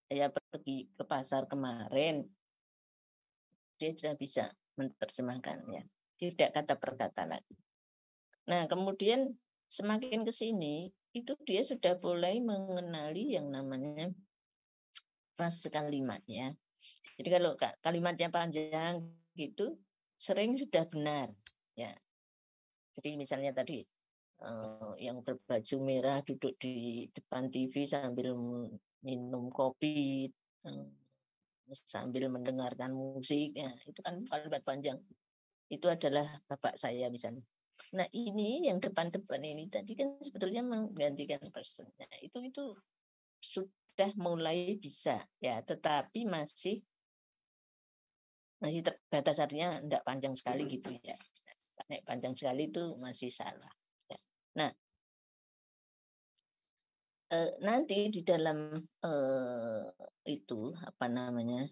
Saya pergi ke pasar kemarin, dia sudah bisa menerjemahkan ya. Tidak kata per kata lagi. Nah, kemudian semakin ke sini itu dia sudah mulai mengenali yang namanya frase kalimat ya. Jadi kalau kalimatnya panjang gitu sering sudah benar ya. Jadi misalnya tadi yang berbaju merah duduk di depan TV sambil minum kopi sambil mendengarkan musik ya, itu kan kalimat panjang. Itu adalah bapak saya misalnya. Nah, ini yang depan-depan ini tadi kan sebetulnya menggantikan person. Nah, itu sudah mulai bisa ya, tetapi masih terbatas artinya tidak panjang sekali gitu ya. Nek panjang sekali itu masih salah. Ya. Nah, nanti di dalam itu apa namanya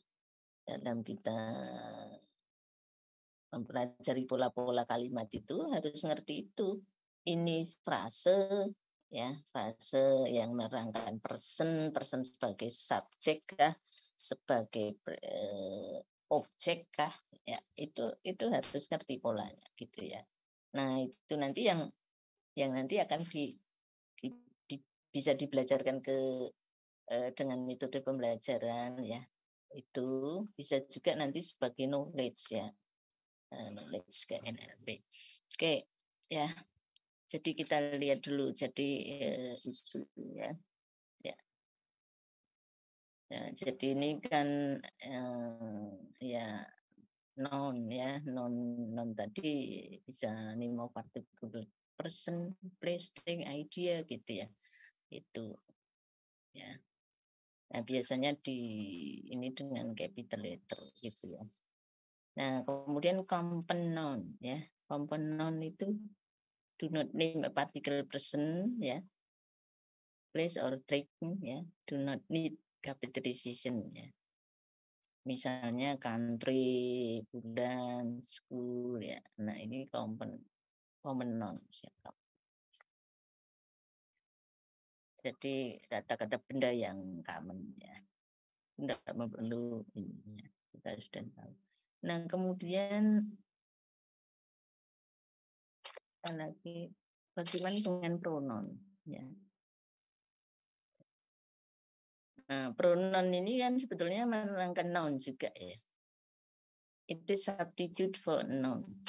dalam kita mempelajari pola-pola kalimat itu harus ngerti itu. Ini frase ya, frase yang menerangkan person, person sebagai subjek kah, sebagai objek kah, ya itu harus ngerti polanya gitu ya. Nah, itu nanti yang nanti akan di, di, bisa dibelajarkan ke dengan metode pembelajaran ya. Itu bisa juga nanti sebagai knowledge ya knowledge ke NLP. Oke, ya. Jadi kita lihat dulu. Jadi itu ya. Ya. Ya, jadi ini kan ya non ya non non tadi bisa nemo particular person, place, thing, idea gitu ya. Itu ya. Nah, biasanya ini dengan capital letter gitu ya. Nah, kemudian compound noun ya. Compound noun itu do not name a particular person ya, place or thing ya, do not need capitalization ya. Misalnya country, bulan, school ya. Nah, ini common noun siapa. Jadi kata-kata benda yang common ya. Tidak perlu ini ya. Kita sudah tahu. Nah, kemudian lagi bagaimana dengan pronoun ya. Nah, pronoun ini kan sebetulnya menerangkan noun juga ya. It is substitute for noun.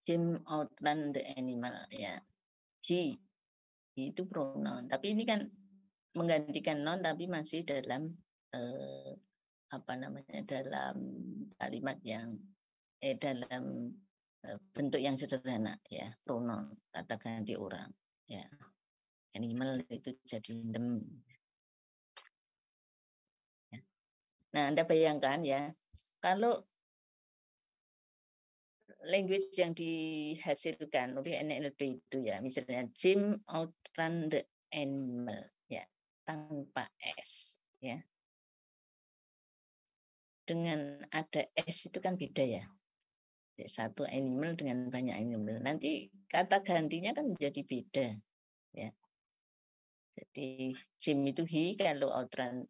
Jim outrun the animal ya. He itu pronoun. Tapi ini kan menggantikan noun tapi masih dalam apa namanya dalam kalimat yang dalam bentuk yang sederhana ya, pronoun kata ganti orang ya. Animal itu jadi them. Ya. Nah, Anda bayangkan ya, kalau language yang dihasilkan oleh NLP itu ya, misalnya Jim outrun the animal ya, tanpa S ya. Dengan ada S itu kan beda ya. Satu animal dengan banyak animal. Nanti kata gantinya kan menjadi beda ya. Jadi Jim itu he, kalau outrun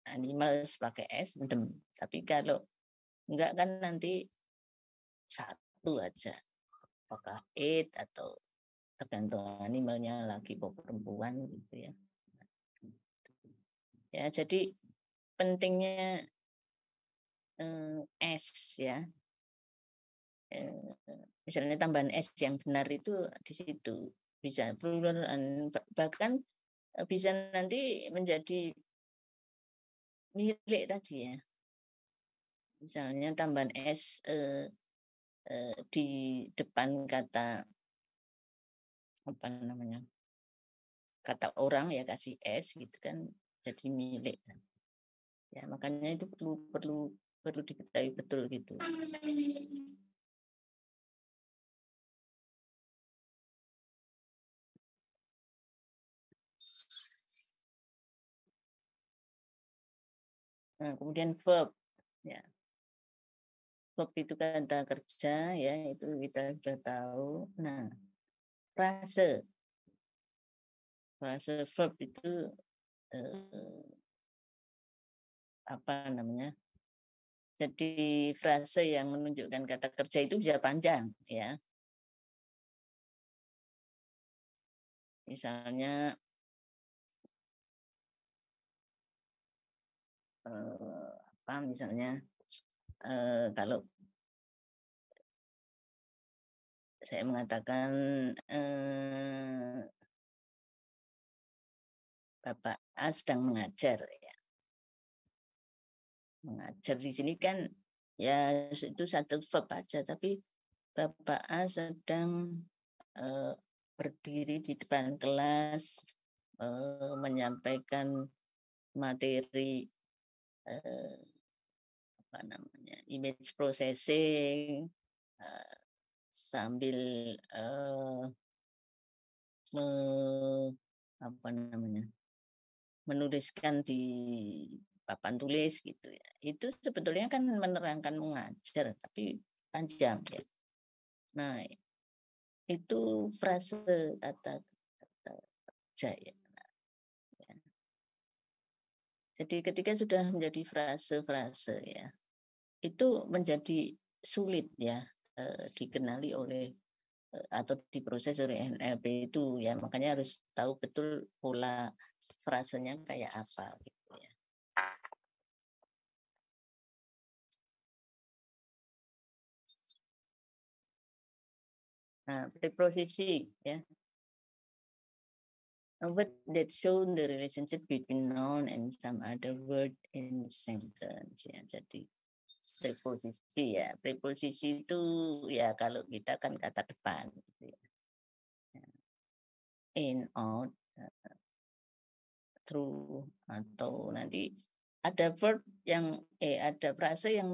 animals pakai S them. Tapi kalau enggak kan nanti satu aja. Apakah it atau tergantung animalnya laki atau perempuan gitu ya. Ya, jadi pentingnya S ya. Misalnya tambahan S yang benar itu di situ bisa plural, bahkan bisa nanti menjadi milik tadi ya. Misalnya tambahan S di depan kata apa namanya kata orang ya kasih S gitu kan jadi milik. Ya makanya itu perlu perlu perlu diketahui betul gitu. Nah, kemudian verb ya. Verb itu kata kerja ya, itu kita sudah tahu. Nah, frase. Frase verb itu eh, apa namanya? Jadi frase yang menunjukkan kata kerja itu bisa panjang ya. Misalnya apa misalnya kalau saya mengatakan Bapak A sedang mengajar ya. Mengajar di sini kan ya itu satu verb aja, tapi Bapak A sedang berdiri di depan kelas menyampaikan materi apa namanya image processing sambil me, apa namanya menuliskan di papan tulis gitu ya. Itu sebetulnya kan menerangkan mengajar tapi panjang ya. Nah, itu frase kata kerja ya. Jadi ketika sudah menjadi frase-frase ya, itu menjadi sulit ya dikenali oleh atau diproses oleh NLP itu ya, makanya harus tahu betul pola frasenya kayak apa gitu ya. Nah, preposisi ya. A word that show the relationship between noun and some other word in sentence ya. Jadi preposisi ya. Preposisi itu ya kalau kita kan kata depan gitu ya. in, out, through, atau nanti ada verb yang ada frase yang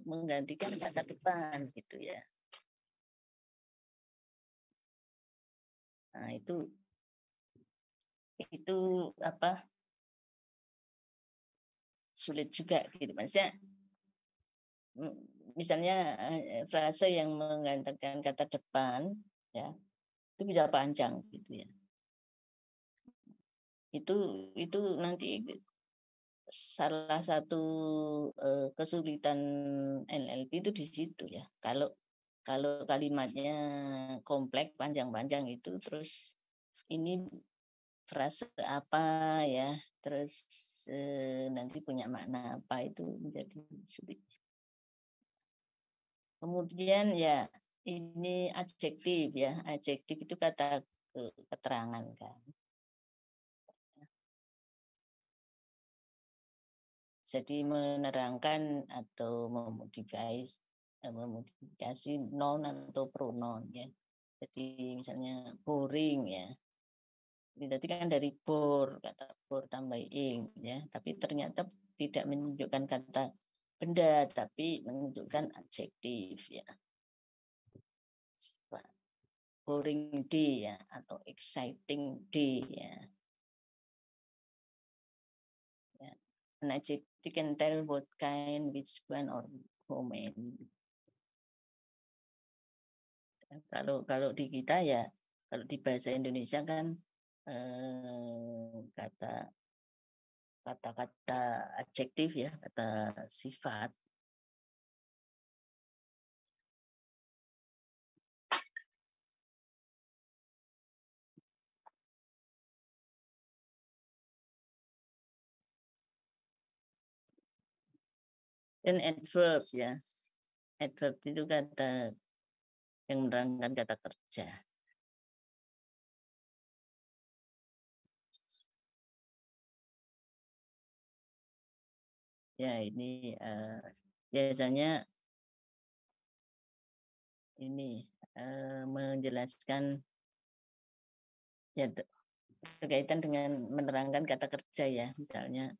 menggantikan kata depan gitu ya. Nah, itu apa? Sulit juga gitu. Maksudnya misalnya frase yang menggantikan kata depan ya, itu bisa panjang gitu ya. Itu nanti salah satu kesulitan NLP itu di situ ya. Kalau kalau kalimatnya kompleks panjang-panjang itu terus ini frase apa ya, terus nanti punya makna apa itu menjadi sulit. Kemudian ya ini adjektif ya, adjektif itu kata keterangan kan. Jadi menerangkan atau memodifikasi noun atau pronoun ya. Jadi misalnya boring ya. Ini tadi kan dari kata bore tambah ing ya, tapi ternyata tidak menunjukkan kata benda, tapi menunjukkan adjektif ya. Boring day ya atau exciting day ya. Ya. An adjective can tell what kind, which one, or how many. Kalau kalau di kita ya, kalau di bahasa Indonesia kan kata kata-kata adjektif ya, kata sifat. Dan adverb ya, adverb itu kata yang menerangkan kata kerja. Ya ini biasanya ini menjelaskan ya berkaitan dengan menerangkan kata kerja ya, misalnya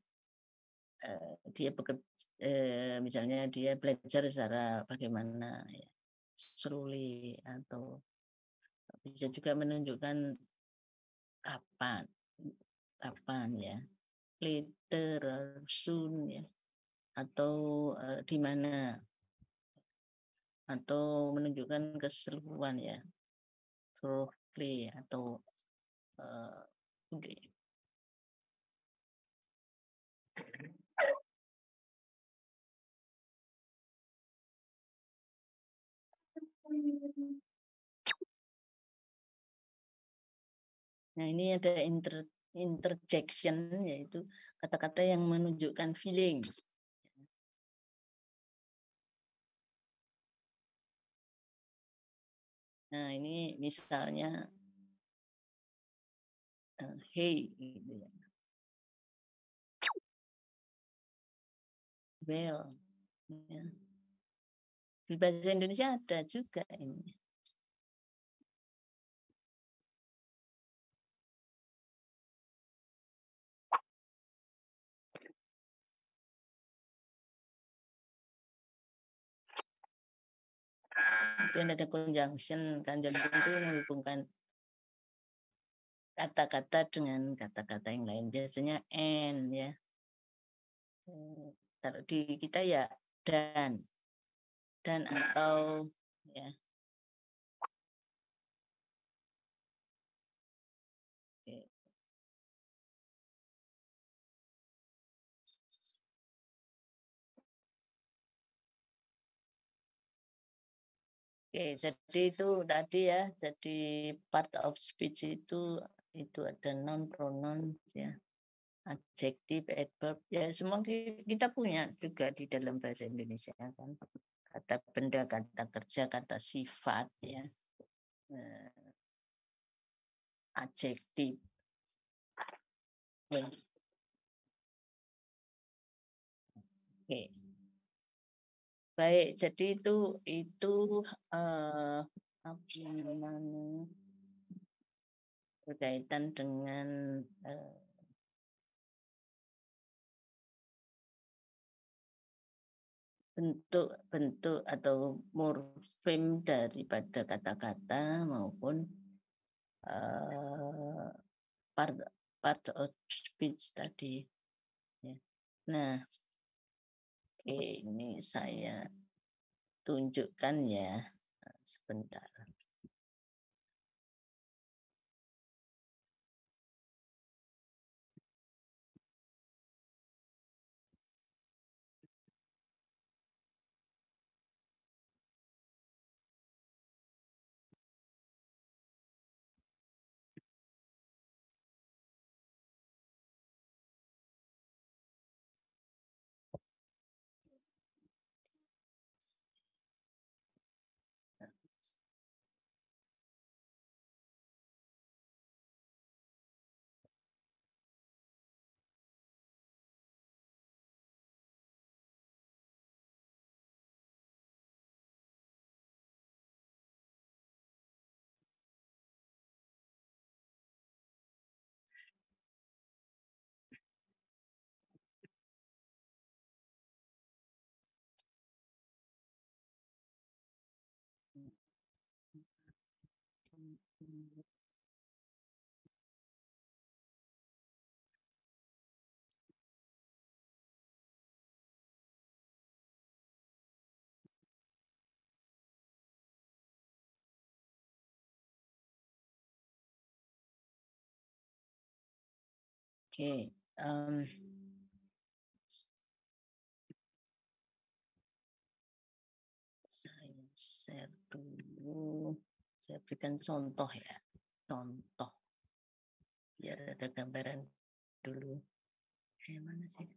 dia bekerja, misalnya dia belajar secara bagaimana ya, slowly, atau bisa juga menunjukkan kapan, kapan ya, later, soon ya, atau di mana, atau menunjukkan keseluruhan ya, thoroughly atau oke. Nah, ini ada interjection, yaitu kata-kata yang menunjukkan feeling. Nah, ini misalnya hey gitu ya. Well. Ya. Di bahasa Indonesia ada juga ini. Kemudian ada conjunction. Conjunction itu menghubungkan kata-kata dengan kata-kata yang lain. Biasanya and ya. Kalau di kita ya dan atau ya. Oke. Oke, jadi itu tadi ya, jadi part of speech itu ada noun, pronoun ya, adjektif, adverb ya, semua kita punya juga di dalam bahasa Indonesia kan. Kata benda, kata kerja, kata sifat ya, adjektif. Oke. Baik, jadi itu apa namanya? berkaitan dengan bentuk-bentuk atau morfem daripada kata-kata maupun part part of speech tadi. Ya. Nah, ini saya tunjukkan ya, sebentar. Oke, saya share dulu. Saya berikan contoh ya, contoh biar ada gambaran dulu. Mana sih?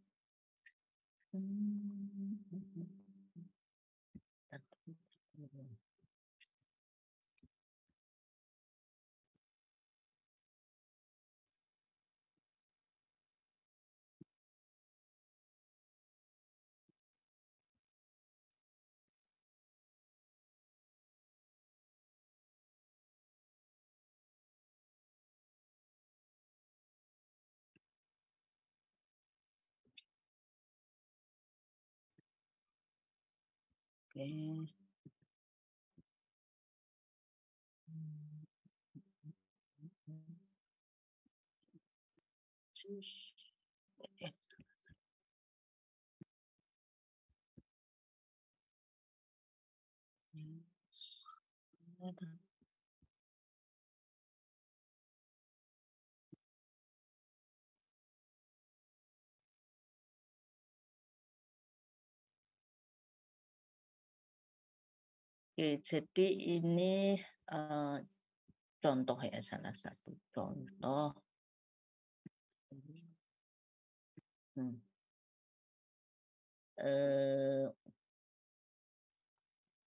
Oke. Oke, jadi ini contoh ya, salah satu contoh.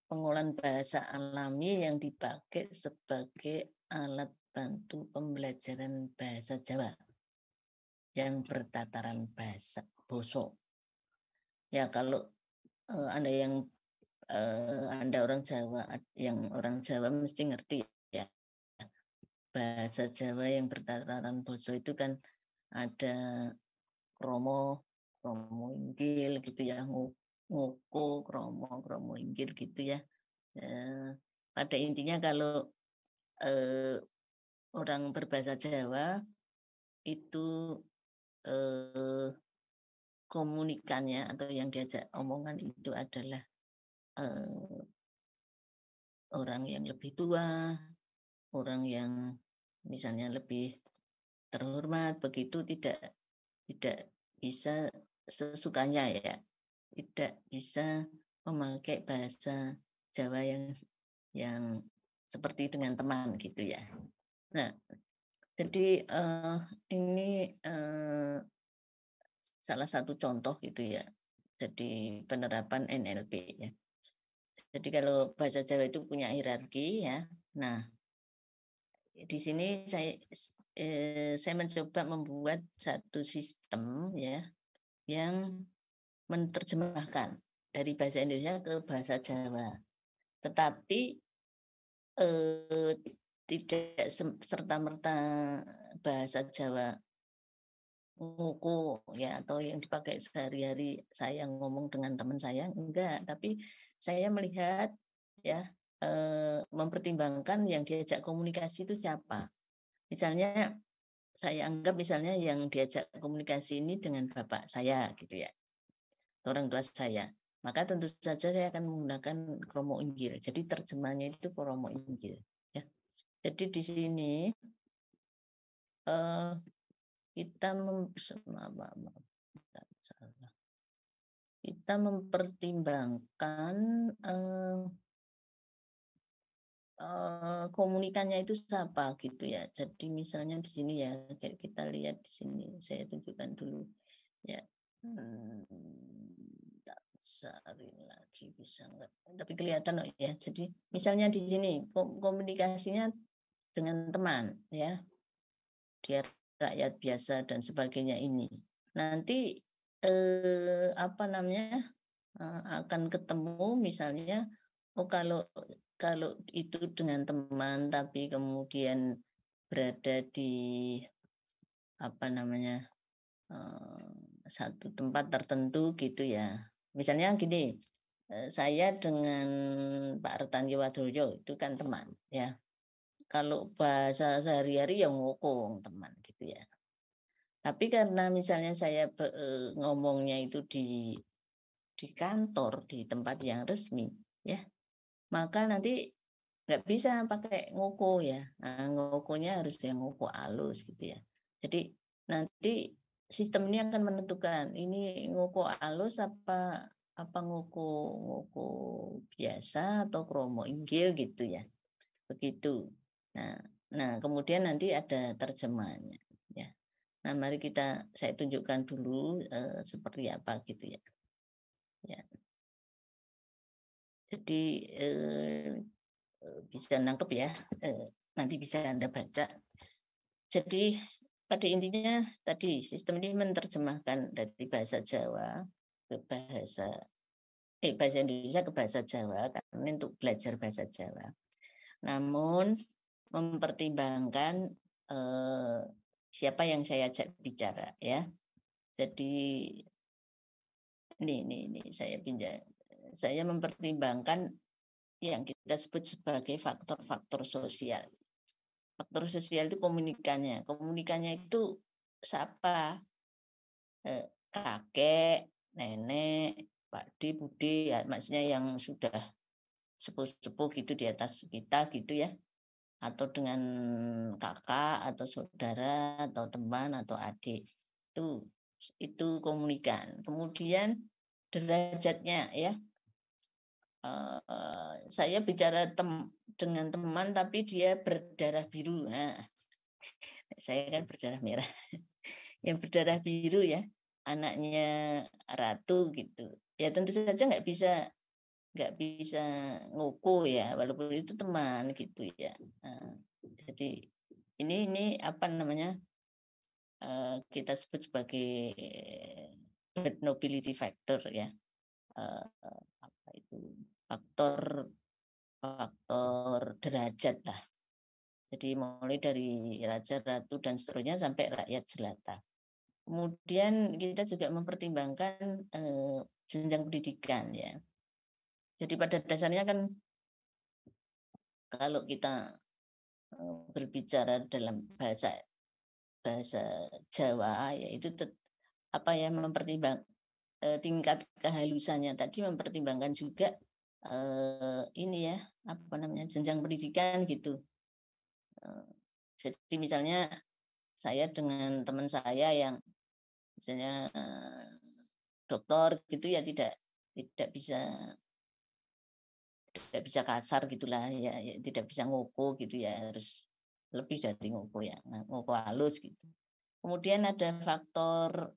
Pengolahan bahasa alami yang dipakai sebagai alat bantu pembelajaran bahasa Jawa yang bertataran bahasa Boso. Ya kalau Anda orang Jawa, yang orang Jawa mesti ngerti ya, bahasa Jawa yang bertataran Boso itu kan ada kromo, kromo inggil gitu ya, nguku, kromo, kromo inggil gitu ya. Pada intinya kalau orang berbahasa Jawa itu komunikannya atau yang diajak omongan itu adalah orang yang lebih tua, orang yang misalnya lebih terhormat, begitu tidak bisa sesukanya ya, tidak bisa memakai bahasa Jawa yang seperti dengan teman gitu ya. Nah, jadi ini salah satu contoh gitu ya. Jadi penerapan NLP ya. Jadi kalau bahasa Jawa itu punya hierarki ya. Nah, di sini saya mencoba membuat satu sistem ya yang menerjemahkan dari bahasa Indonesia ke bahasa Jawa. Tetapi tidak serta-merta bahasa Jawa ngoko ya atau yang dipakai sehari-hari saya ngomong dengan teman saya, enggak. Tapi saya melihat ya, mempertimbangkan yang diajak komunikasi itu siapa. Misalnya saya anggap misalnya yang diajak komunikasi ini dengan bapak saya gitu ya, orang tua saya. Maka tentu saja saya akan menggunakan kromo inggil. Jadi terjemahnya itu kromo inggil ya. Jadi di sini eh, kita kita mempertimbangkan eh, komunikannya itu siapa gitu ya. Jadi misalnya di sini ya, kayak kita lihat di sini, saya tunjukkan dulu ya. Tak cari lagi bisa enggak? Tapi kelihatan loh ya. Jadi misalnya di sini komunikasinya dengan teman ya, dia rakyat biasa dan sebagainya ini. Nanti apa namanya akan ketemu misalnya, oh kalau kalau itu dengan teman tapi kemudian berada di apa namanya satu tempat tertentu gitu ya. Misalnya gini, saya dengan Pak Retanggi Wadoyo itu kan teman ya. Kalau bahasa sehari-hari yang ngokong teman gitu ya. Tapi karena misalnya saya ngomongnya itu di kantor, di tempat yang resmi, ya, maka nanti nggak bisa pakai ngoko ya. Nah, ngokonya harus yang ngoko halus gitu ya. Jadi nanti sistem ini akan menentukan ini ngoko halus apa ngoko ngoko biasa atau kromo inggil gitu ya. Begitu. Nah, nah kemudian nanti ada terjemahannya ya. Nah, mari saya tunjukkan dulu seperti apa gitu ya. Ya. Jadi bisa nangkep ya, nanti bisa Anda baca. Jadi pada intinya tadi sistem ini menerjemahkan dari bahasa Jawa ke bahasa Indonesia ke bahasa Jawa karena ini untuk belajar bahasa Jawa. Namun mempertimbangkan siapa yang saya ajak bicara ya. Jadi ini saya mempertimbangkan yang kita sebut sebagai faktor-faktor sosial. Faktor sosial itu komunikannya itu siapa, kakek, nenek, pakde, bude, ya, maksudnya yang sudah sepuh-sepuh gitu di atas kita gitu ya, atau dengan kakak atau saudara atau teman atau adik itu komunikan. Kemudian derajatnya ya, saya bicara dengan teman tapi dia berdarah biru. Nah, saya kan berdarah merah. Yang berdarah biru ya, anaknya ratu gitu. Ya tentu saja nggak bisa ngoko ya, walaupun itu teman gitu ya. Nah, jadi ini apa namanya kita sebut sebagai birth nobility factor ya. Apa itu faktor faktor derajat lah. Jadi mulai dari raja, ratu dan seterusnya sampai rakyat jelata. Kemudian kita juga mempertimbangkan jenjang pendidikan ya. Jadi pada dasarnya kan kalau kita berbicara dalam bahasa bahasa Jawa yaitu apa ya tingkat kehalusannya tadi mempertimbangkan juga ini ya apa namanya jenjang pendidikan gitu. Jadi misalnya saya dengan teman saya yang misalnya dokter gitu ya tidak bisa kasar gitulah ya, ya tidak bisa ngoko gitu ya harus lebih dari ngoko ya ngoko halus gitu. Kemudian ada faktor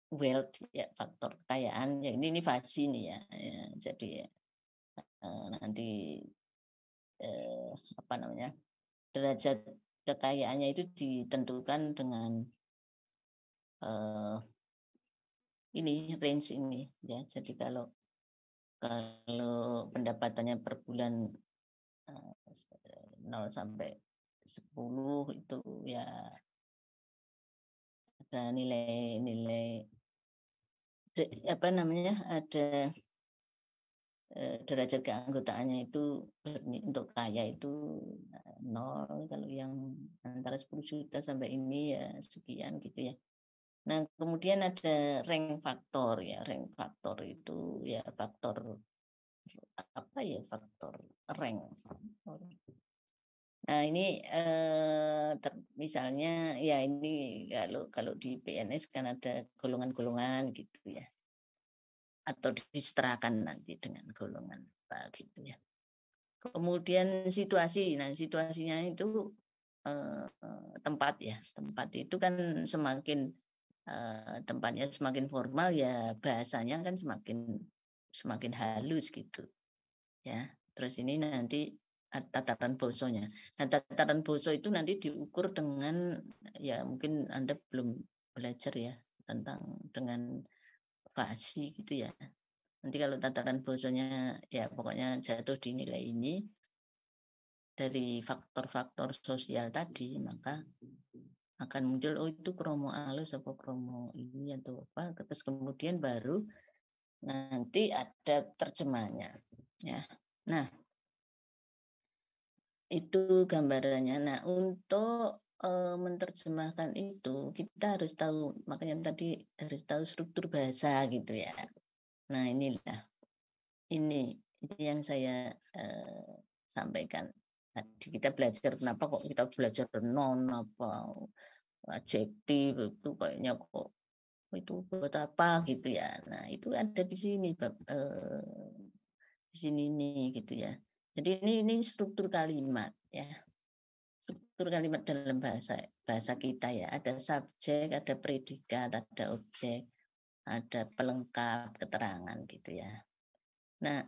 wealth ya faktor kekayaan ya ini fasi nih ya, ya jadi ya, nanti apa namanya derajat kekayaannya itu ditentukan dengan ini range ini ya jadi kalau Kalau pendapatannya per bulan 0 sampai 10 itu ya ada nilai-nilai apa namanya, ada derajat keanggotaannya itu untuk kaya itu 0, kalau yang antara 10 juta sampai ini ya sekian gitu ya. Nah, kemudian ada rank faktor ya, rank faktor itu ya faktor apa ya, faktor rank. Nah, ini misalnya ya ini kalau kalau di PNS kan ada golongan-golongan gitu ya, atau disetarakan nanti dengan golongan apa gitu ya. Kemudian situasi, nah situasinya itu tempat ya, tempat itu kan semakin tempatnya semakin formal ya bahasanya kan semakin semakin halus gitu ya. Terus ini nanti tataran bosonya. Nah, tataran boso itu nanti diukur dengan ya mungkin Anda belum belajar ya tentang dengan fasi gitu ya. Nanti kalau tataran bosonya ya pokoknya jatuh di nilai ini dari faktor-faktor sosial tadi, maka akan muncul oh itu kromo alus apa kromo ini atau apa, terus kemudian baru nanti ada terjemahnya ya. Nah, itu gambarannya. Nah, untuk menerjemahkan itu kita harus tahu, makanya tadi harus tahu struktur bahasa gitu ya. Nah, ini yang saya sampaikan. Tadi kita belajar kenapa kok kita belajar non apa adjektif itu kayaknya kok itu buat apa gitu ya. Nah, itu ada di sini di sini nih gitu ya. Jadi ini struktur kalimat ya. Struktur kalimat dalam bahasa bahasa kita ya. Ada subjek, ada predikat, ada objek, ada pelengkap, keterangan gitu ya. Nah,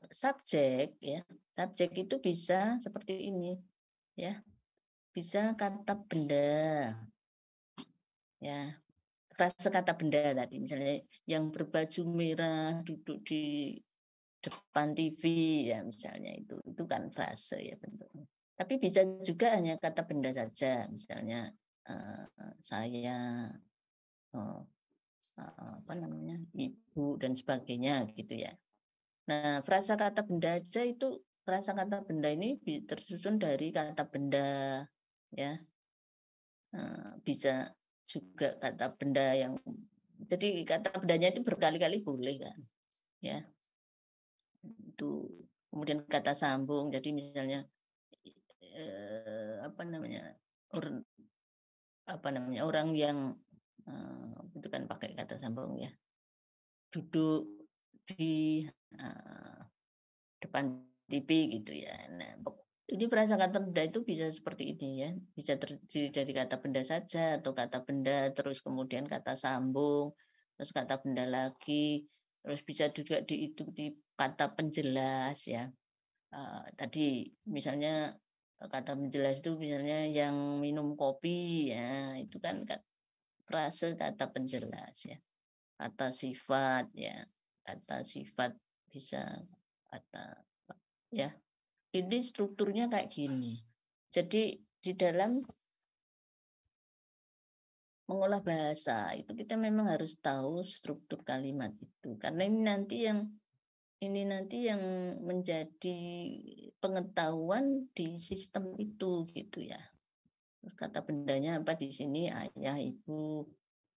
subjek ya, subjek itu bisa seperti ini ya. Bisa kata benda ya. Frase kata benda tadi misalnya yang berbaju merah duduk di depan TV ya misalnya itu kan frase ya bentuknya. Tapi bisa juga hanya kata benda saja misalnya saya apa namanya ibu dan sebagainya gitu ya. Nah frasa kata benda aja itu frasa kata benda ini tersusun dari kata benda ya. Bisa juga kata benda yang jadi kata bendanya itu berkali-kali boleh kan ya itu kemudian kata sambung jadi misalnya apa namanya orang yang itu kan pakai kata sambung ya duduk di depan TV gitu ya. Nah, ini kata benda itu bisa seperti ini ya, bisa terdiri dari kata benda saja atau kata benda terus kemudian kata sambung, terus kata benda lagi, terus bisa juga diikuti kata penjelas ya. Tadi misalnya kata penjelas itu misalnya yang minum kopi ya, itu kan frase kata penjelas ya. Kata sifat ya, kata sifat bisa kata ya. Ini strukturnya kayak gini. Jadi di dalam mengolah bahasa itu kita memang harus tahu struktur kalimat itu karena ini nanti yang menjadi pengetahuan di sistem itu gitu ya. Kata bendanya apa di sini ayah, ibu,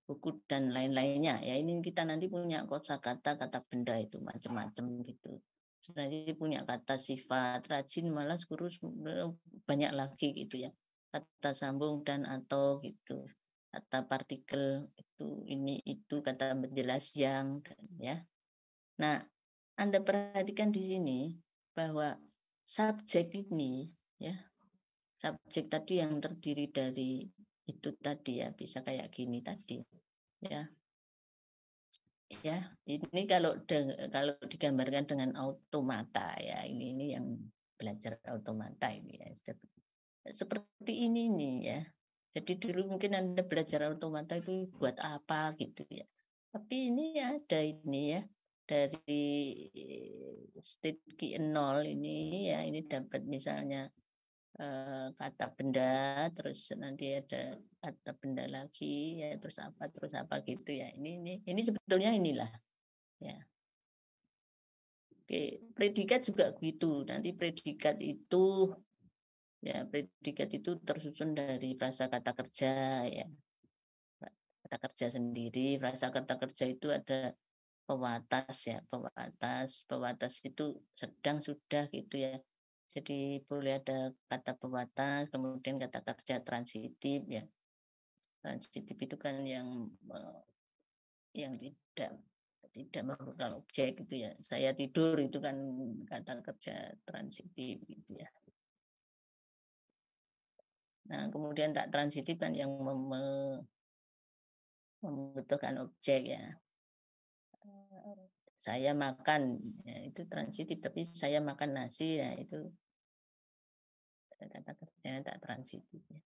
buku dan lain-lainnya ya. Ini kita nanti punya kosakata kata benda itu macam-macam gitu. Nanti punya kata sifat rajin malas kurus banyak lagi gitu ya. Kata sambung dan atau gitu. Kata partikel itu ini itu kata menjelas yang ya. Nah, Anda perhatikan di sini bahwa subjek ini ya, subjek tadi yang terdiri dari itu tadi ya, bisa kayak gini tadi ya. Ya, ini kalau digambarkan dengan automata ya, ini yang belajar automata ini ya. Seperti ini nih ya. Jadi dulu mungkin Anda belajar automata itu buat apa gitu ya. Tapi ini ada ini ya. dari state key 0 ini ya, ini dapat misalnya kata benda, terus nanti ada kata benda lagi ya, terus apa gitu ya. Ini sebetulnya inilah ya. Oke, predikat juga begitu. Nanti predikat itu ya, predikat itu tersusun dari prasakata kerja ya. Kata kerja sendiri, prasakata kerja itu ada pewatas ya, pewatas itu sedang, sudah gitu ya. Jadi boleh ada kata pewatas, kemudian kata kerja transitif ya. Transitif itu kan yang tidak merupakan objek gitu ya. Saya tidur itu kan kata kerja transitif gitu ya. Nah, kemudian tak transitif kan yang membutuhkan objek ya. Saya makan ya, itu transitif, tapi saya makan nasi ya, itu kata kerjanya tak transitif ya.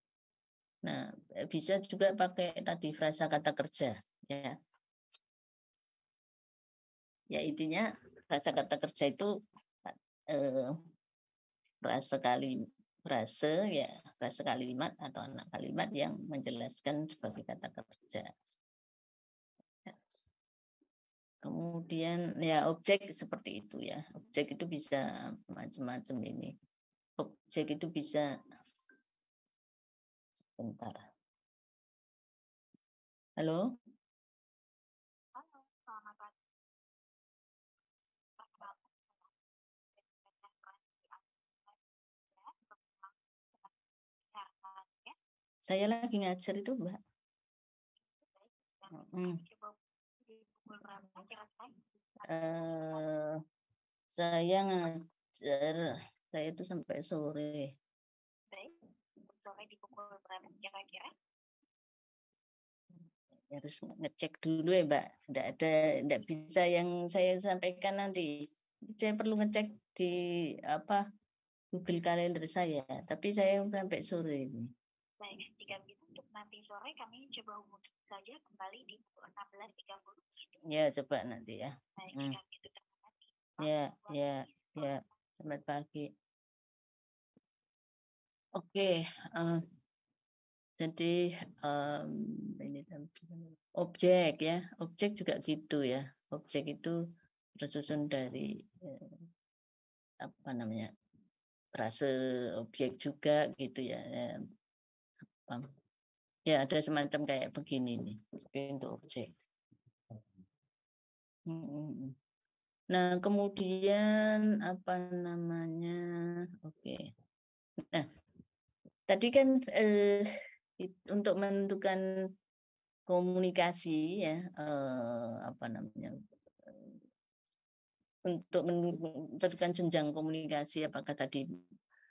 Nah, bisa juga pakai tadi frasa kata kerja ya. Ya intinya frasa kata kerja itu eh, frase kalimat atau anak kalimat yang menjelaskan sebagai kata kerja. Ya. Kemudian ya objek seperti itu ya. Objek itu bisa macam-macam ini. Objek itu bisa sebentar. Halo? Saya lagi ngajar itu, Mbak. Eh, saya ngajar, saya itu sampai sore. Sore di pukul berapa kira-kira? Harus ngecek dulu ya, Mbak. Tidak bisa yang saya sampaikan nanti. Saya perlu ngecek di Google Calendar saya, tapi saya sampai sore ini. Baik, jika begitu untuk nanti sore kami coba hubungi saja kembali di pukul 16.30. Ya, coba nanti ya. Baik, jika begitu terima kasih. Ya. Selamat pagi. Oke, jadi ini objek ya, objek juga gitu ya. Objek itu tersusun dari apa namanya, frase objek juga gitu ya. Ya ada semacam kayak begini nih, untuk objek. Nah kemudian apa namanya, oke. Nah tadi kan untuk menentukan komunikasi ya, apa namanya, untuk menentukan jenjang komunikasi, apakah tadi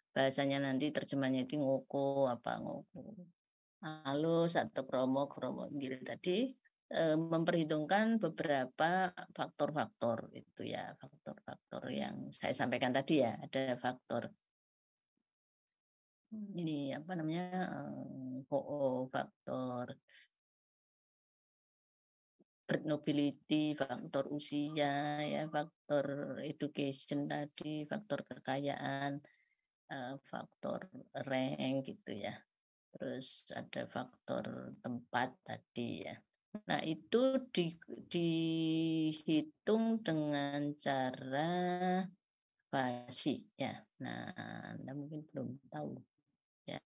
bahasanya nanti terjemahnya itu ngoko halus atau kromo gitu tadi, memperhitungkan beberapa faktor-faktor itu ya, faktor-faktor yang saya sampaikan tadi ya, ada faktor ini apa namanya, faktor birth nobility, faktor usia ya, faktor education tadi, faktor kekayaan, faktor rank gitu ya. Terus ada faktor tempat tadi ya. Nah, itu dihitung dengan cara fasi ya. Nah, Anda mungkin belum tahu ya.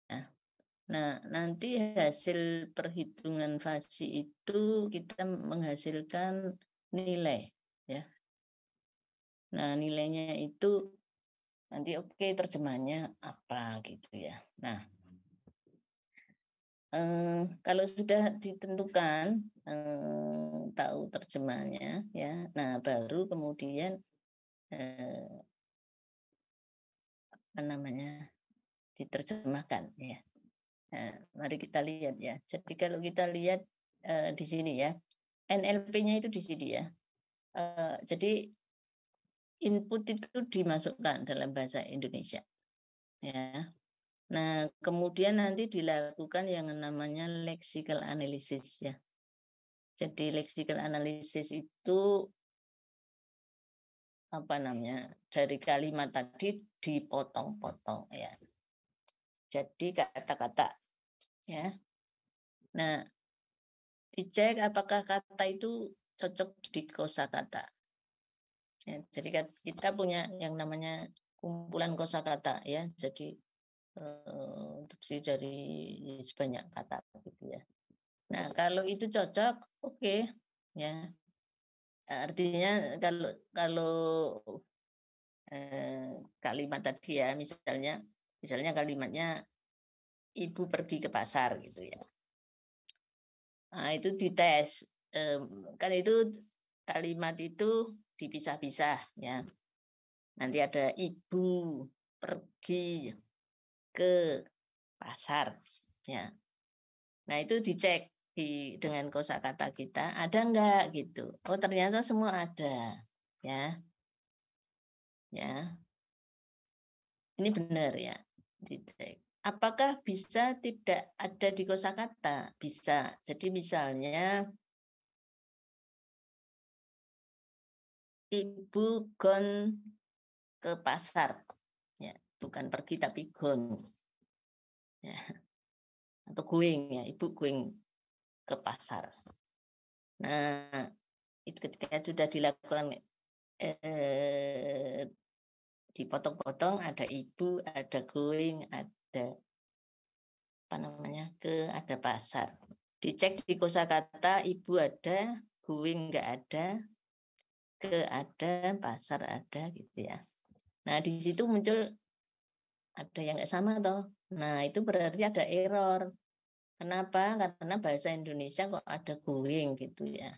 Nah, nanti hasil perhitungan fasi itu kita menghasilkan nilai ya. Nah, nilainya itu nanti oke, terjemahnya apa gitu ya. Nah, kalau sudah ditentukan tahu terjemahnya ya, nah baru kemudian apa namanya, diterjemahkan ya. Nah, mari kita lihat ya. Jadi kalau kita lihat di sini ya, NLP-nya itu di sini ya. Jadi input itu dimasukkan dalam bahasa Indonesia ya. Nah, kemudian nanti dilakukan yang namanya lexical analysis ya. Jadi lexical analysis itu apa namanya, dari kalimat tadi dipotong-potong ya. Jadi kata-kata ya. Nah, dicek apakah kata itu cocok di kosakata. Ya, jadi kita punya yang namanya kumpulan kosakata ya. Jadi terdiri dari sebanyak kata gitu ya. Nah, kalau itu cocok, oke ya. Artinya kalau kalau kalimat tadi ya, misalnya kalimatnya ibu pergi ke pasar gitu ya. Nah, itu dites. Kan itu kalimat itu dipisah-pisah ya. Nanti ada ibu pergi ke pasar ya. Nah, itu dicek dengan kosakata kita ada enggak gitu. Oh, ternyata semua ada. Ya. Ya. Ini benar ya. Dicek. Apakah bisa tidak ada di kosakata? Bisa. Jadi misalnya ibu gone ke pasar. Ya, bukan pergi tapi gone. Ya. Atau going ya, ibu going ke pasar. Nah, itu ketika sudah dilakukan dipotong-potong, ada ibu, ada going, ada apa namanya, ada pasar. Dicek di kosakata ibu ada, going nggak ada, ada, pasar ada gitu ya. Nah, di situ muncul ada yang nggak sama toh. Nah, itu berarti ada error. Kenapa? Karena bahasa Indonesia kok ada going gitu ya.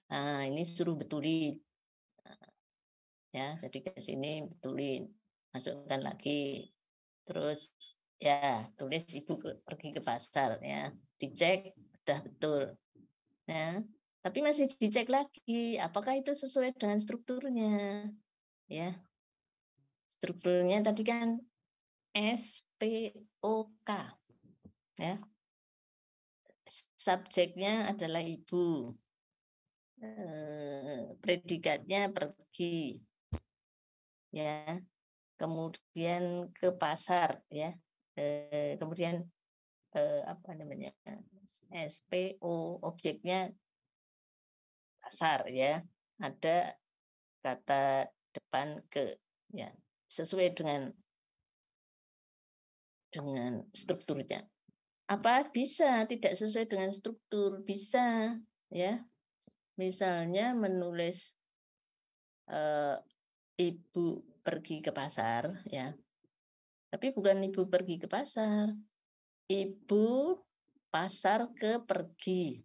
Nah, ini suruh betulin. Ya, jadi ke sini betulin. Masukkan lagi. Terus ya, tulis ibu pergi ke pasar ya. Dicek sudah betul. Ya. Tapi masih dicek lagi apakah itu sesuai dengan strukturnya. Ya. Strukturnya tadi kan SPOK. Ya. Subjeknya adalah ibu. Predikatnya pergi. Ya. Kemudian ke pasar ya. Kemudian apa namanya? SPO objeknya pasar ya. Ada kata depan ke ya. Sesuai dengan strukturnya. Apa bisa tidak sesuai dengan struktur? Bisa ya. Misalnya menulis ibu pergi ke pasar ya. Tapi bukan ibu pergi ke pasar. Ibu pasar ke pergi.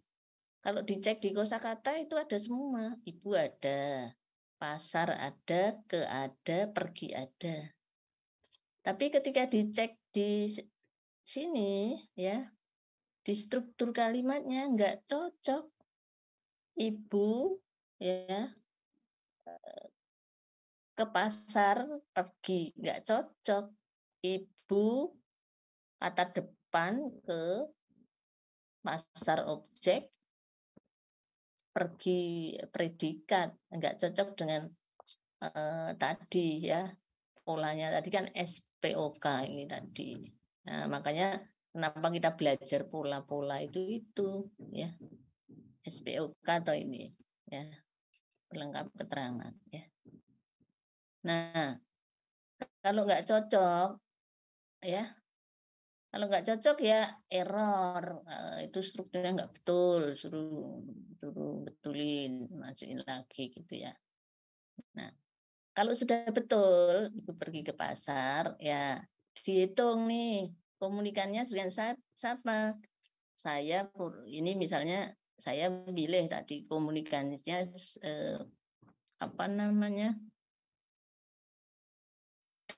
Kalau dicek di kosakata itu ada semua. Ibu ada, pasar ada, ke ada, pergi ada. Tapi ketika dicek di sini ya, di struktur kalimatnya nggak cocok. Ibu ya ke pasar pergi nggak cocok. Ibu kata depan ke pasar objek pergi predikat nggak cocok dengan tadi ya polanya tadi kan SPOK ini tadi. Nah, makanya kenapa kita belajar pola-pola itu ya. SPOK atau ini ya. Pelengkap keterangan ya. Nah, kalau nggak cocok ya. Kalau nggak cocok ya error. Itu strukturnya nggak betul, suruh betulin, masukin lagi gitu ya. Nah, kalau sudah betul, ibu pergi ke pasar, ya dihitung nih komunikannya dengan siapa. Saya ini misalnya saya pilih tadi komunikasinya apa namanya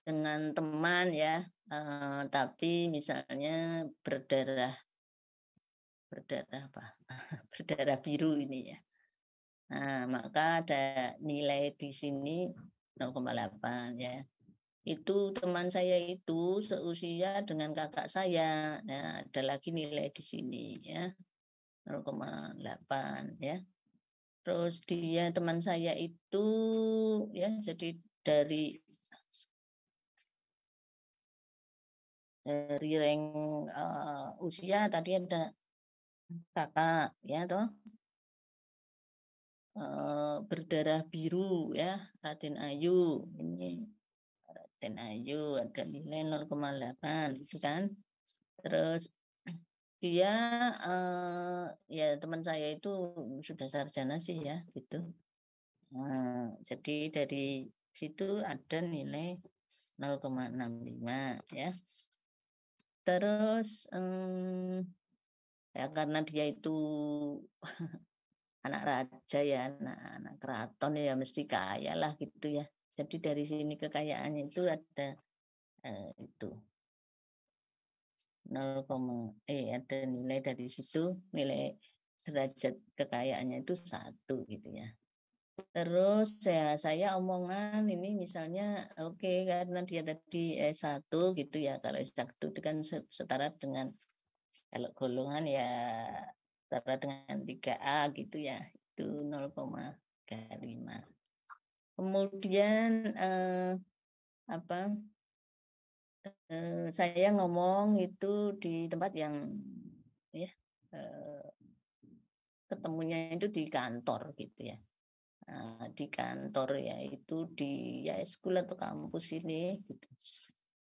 dengan teman ya, tapi misalnya berdarah apa berdarah biru ini ya. Nah, maka ada nilai di sini 0,8 ya. Itu teman saya itu seusia dengan kakak saya. Nah, ada lagi nilai di sini ya. 0,8 ya. Terus dia teman saya itu ya jadi dari rank usia tadi ada kakak ya toh berdarah biru ya Raden Ayu ini Raden Ayu ada nilai 0,8 gitu kan. Terus dia ya teman saya itu sudah sarjana sih ya gitu. Jadi dari situ ada nilai 0,65 ya. Terus ya karena dia itu anak raja ya, anak keraton ya mesti kaya lah gitu ya. Jadi dari sini kekayaannya itu ada itu 0, ada nilai dari situ nilai derajat kekayaannya itu 1 gitu ya. Terus saya omongan ini misalnya oke karena dia tadi S1 gitu ya. Kalau S1 itu kan setara dengan kalau golongan ya setara dengan 3A gitu ya. Itu 0,35. Kemudian apa saya ngomong itu di tempat yang ya ketemunya itu di kantor gitu ya. Di kantor ya itu di ya school atau kampus ini gitu.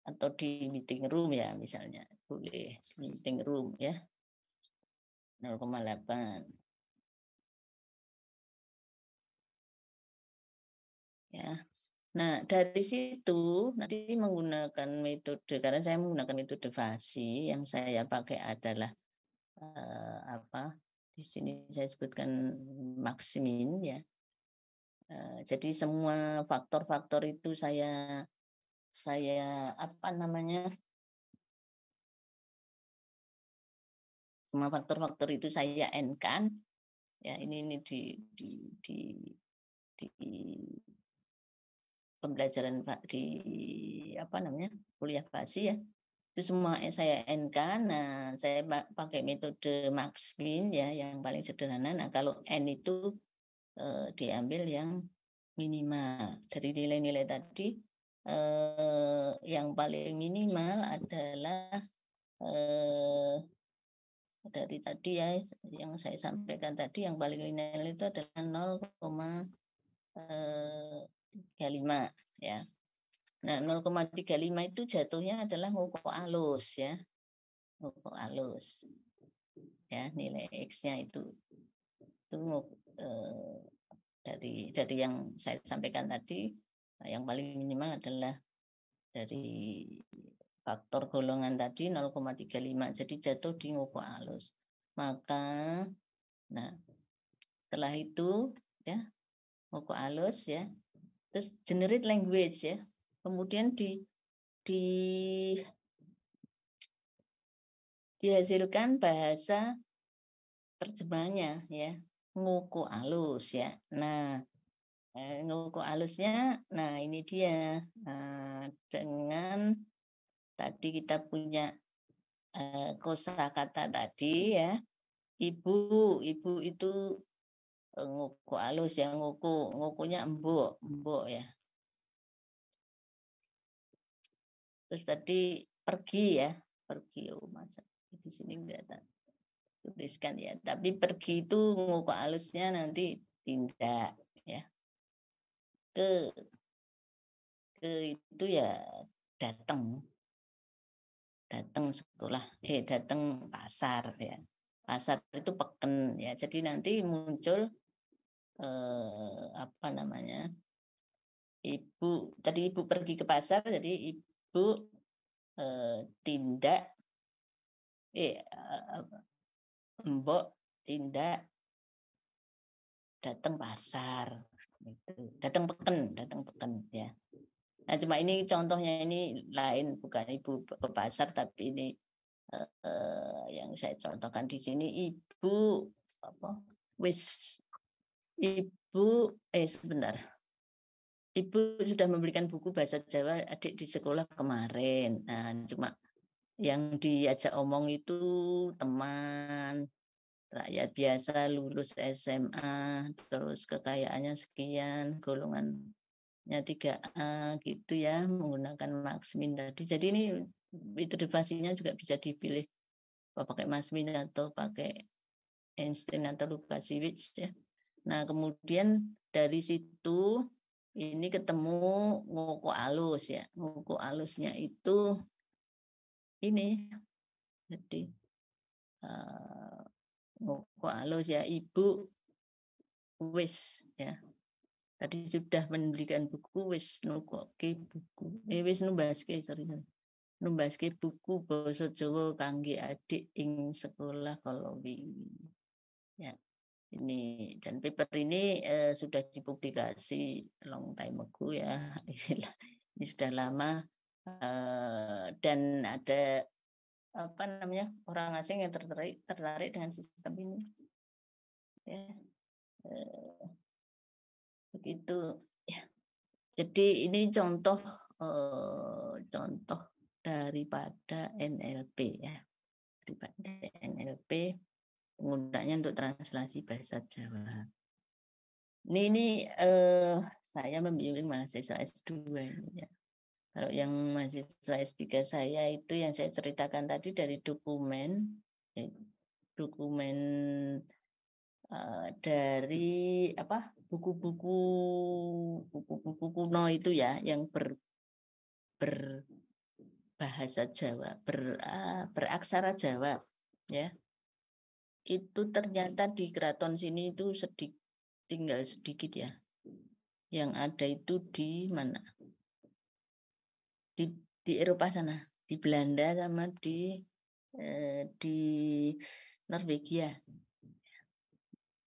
Atau di meeting room ya misalnya boleh meeting room ya 0,8 ya. Nah dari situ nanti menggunakan metode karena saya menggunakan metode FASI yang saya pakai adalah apa di sini saya sebutkan maksimin ya. Jadi semua faktor-faktor itu saya apa namanya semua faktor-faktor itu saya n-kan ya ini di di pembelajaran di apa namanya kuliah FASI ya itu semua saya n-kan. Nah saya pakai metode max-min ya yang paling sederhana. Nah kalau n itu diambil yang minimal dari nilai-nilai tadi. Yang paling minimal adalah dari tadi ya yang saya sampaikan tadi yang paling minimal itu adalah 0,35 ya. Nah 0,35 itu jatuhnya adalah ngoko alus ya. Ngoko alus ya nilai X-nya itu dari yang saya sampaikan tadi yang paling minimal adalah dari faktor golongan tadi 0,35 jadi jatuh di ngoko alus. Maka nah setelah itu ya ngoko alus ya terus generate language ya kemudian di dihasilkan bahasa terjemahnya ya ngoko alus ya. Nah ngoko alusnya nah ini dia dengan tadi kita punya kosakata tadi ya ibu ibu itu ngoko alus ya ngokonya embok embok ya. Terus tadi pergi ya pergi masa di sini enggak ada tuliskan ya tapi pergi itu ngoko alusnya nanti tindak ya ke itu ya datang datang sekolah datang pasar ya pasar itu peken ya jadi nanti muncul apa namanya ibu tadi ibu pergi ke pasar jadi ibu tindak mbok tindak datang pasar gitu. Datang peken ya. Nah cuma ini contohnya ini lain bukan ibu ke pasar tapi ini yang saya contohkan di sini ibu apa wis ibu sebentar ibu sudah memberikan buku bahasa Jawa adik di sekolah kemarin. Nah cuma yang diajak omong itu teman rakyat biasa lulus SMA, terus kekayaannya sekian, golongannya 3A gitu ya, menggunakan Maksmin tadi. Jadi ini iterasinya juga bisa dipilih pakai Maksmin atau pakai Einstein atau Lukasiewicz ya. Nah, kemudian dari situ ini ketemu ngoko alus ya. Ngoko alusnya itu ini. Jadi ngoko alus ya, Ibu wis ya. Tadi sudah memberikan buku wis nukoke buku. Wis numbaske sorry. Numbaske buku basa Jawa kangge adik ing sekolah Kolowi. Ya. Ini dan paper ini sudah dipublikasi long time ago ya. Ini sudah lama dan ada apa namanya orang asing yang tertarik dengan sistem ini. Ya, begitu. Ya. Jadi ini contoh daripada NLP ya, daripada NLP penggunaannya untuk translasi bahasa Jawa. Ini saya membimbing mahasiswa S2 ini ya. Kalau yang mahasiswa S3 saya itu yang saya ceritakan tadi dari dokumen dari apa buku-buku kuno itu ya yang berbahasa Jawa, beraksara Jawa ya. Itu ternyata di keraton sini itu tinggal sedikit ya. Yang ada itu di mana? Di Eropa sana, di Belanda sama di Norwegia.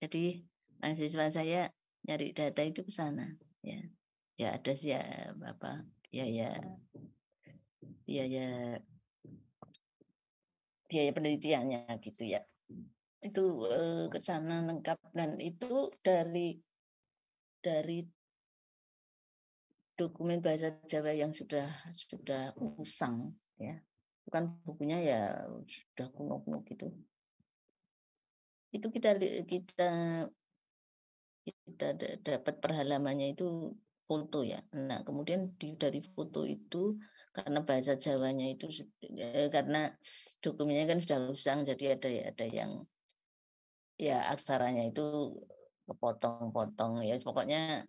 Jadi mahasiswa saya nyari data itu ke sana ya. Ya ada sih ya apa biaya penelitiannya gitu ya. Itu ke sana lengkap dan itu dari dokumen bahasa Jawa yang sudah usang ya. Bukan bukunya ya sudah kuno-kuno gitu. Itu kita dapat perhalamannya itu foto ya. Nah, kemudian dari foto itu karena bahasa Jawanya itu karena dokumennya kan sudah usang jadi ada yang ya aksaranya itu kepotong-potong ya pokoknya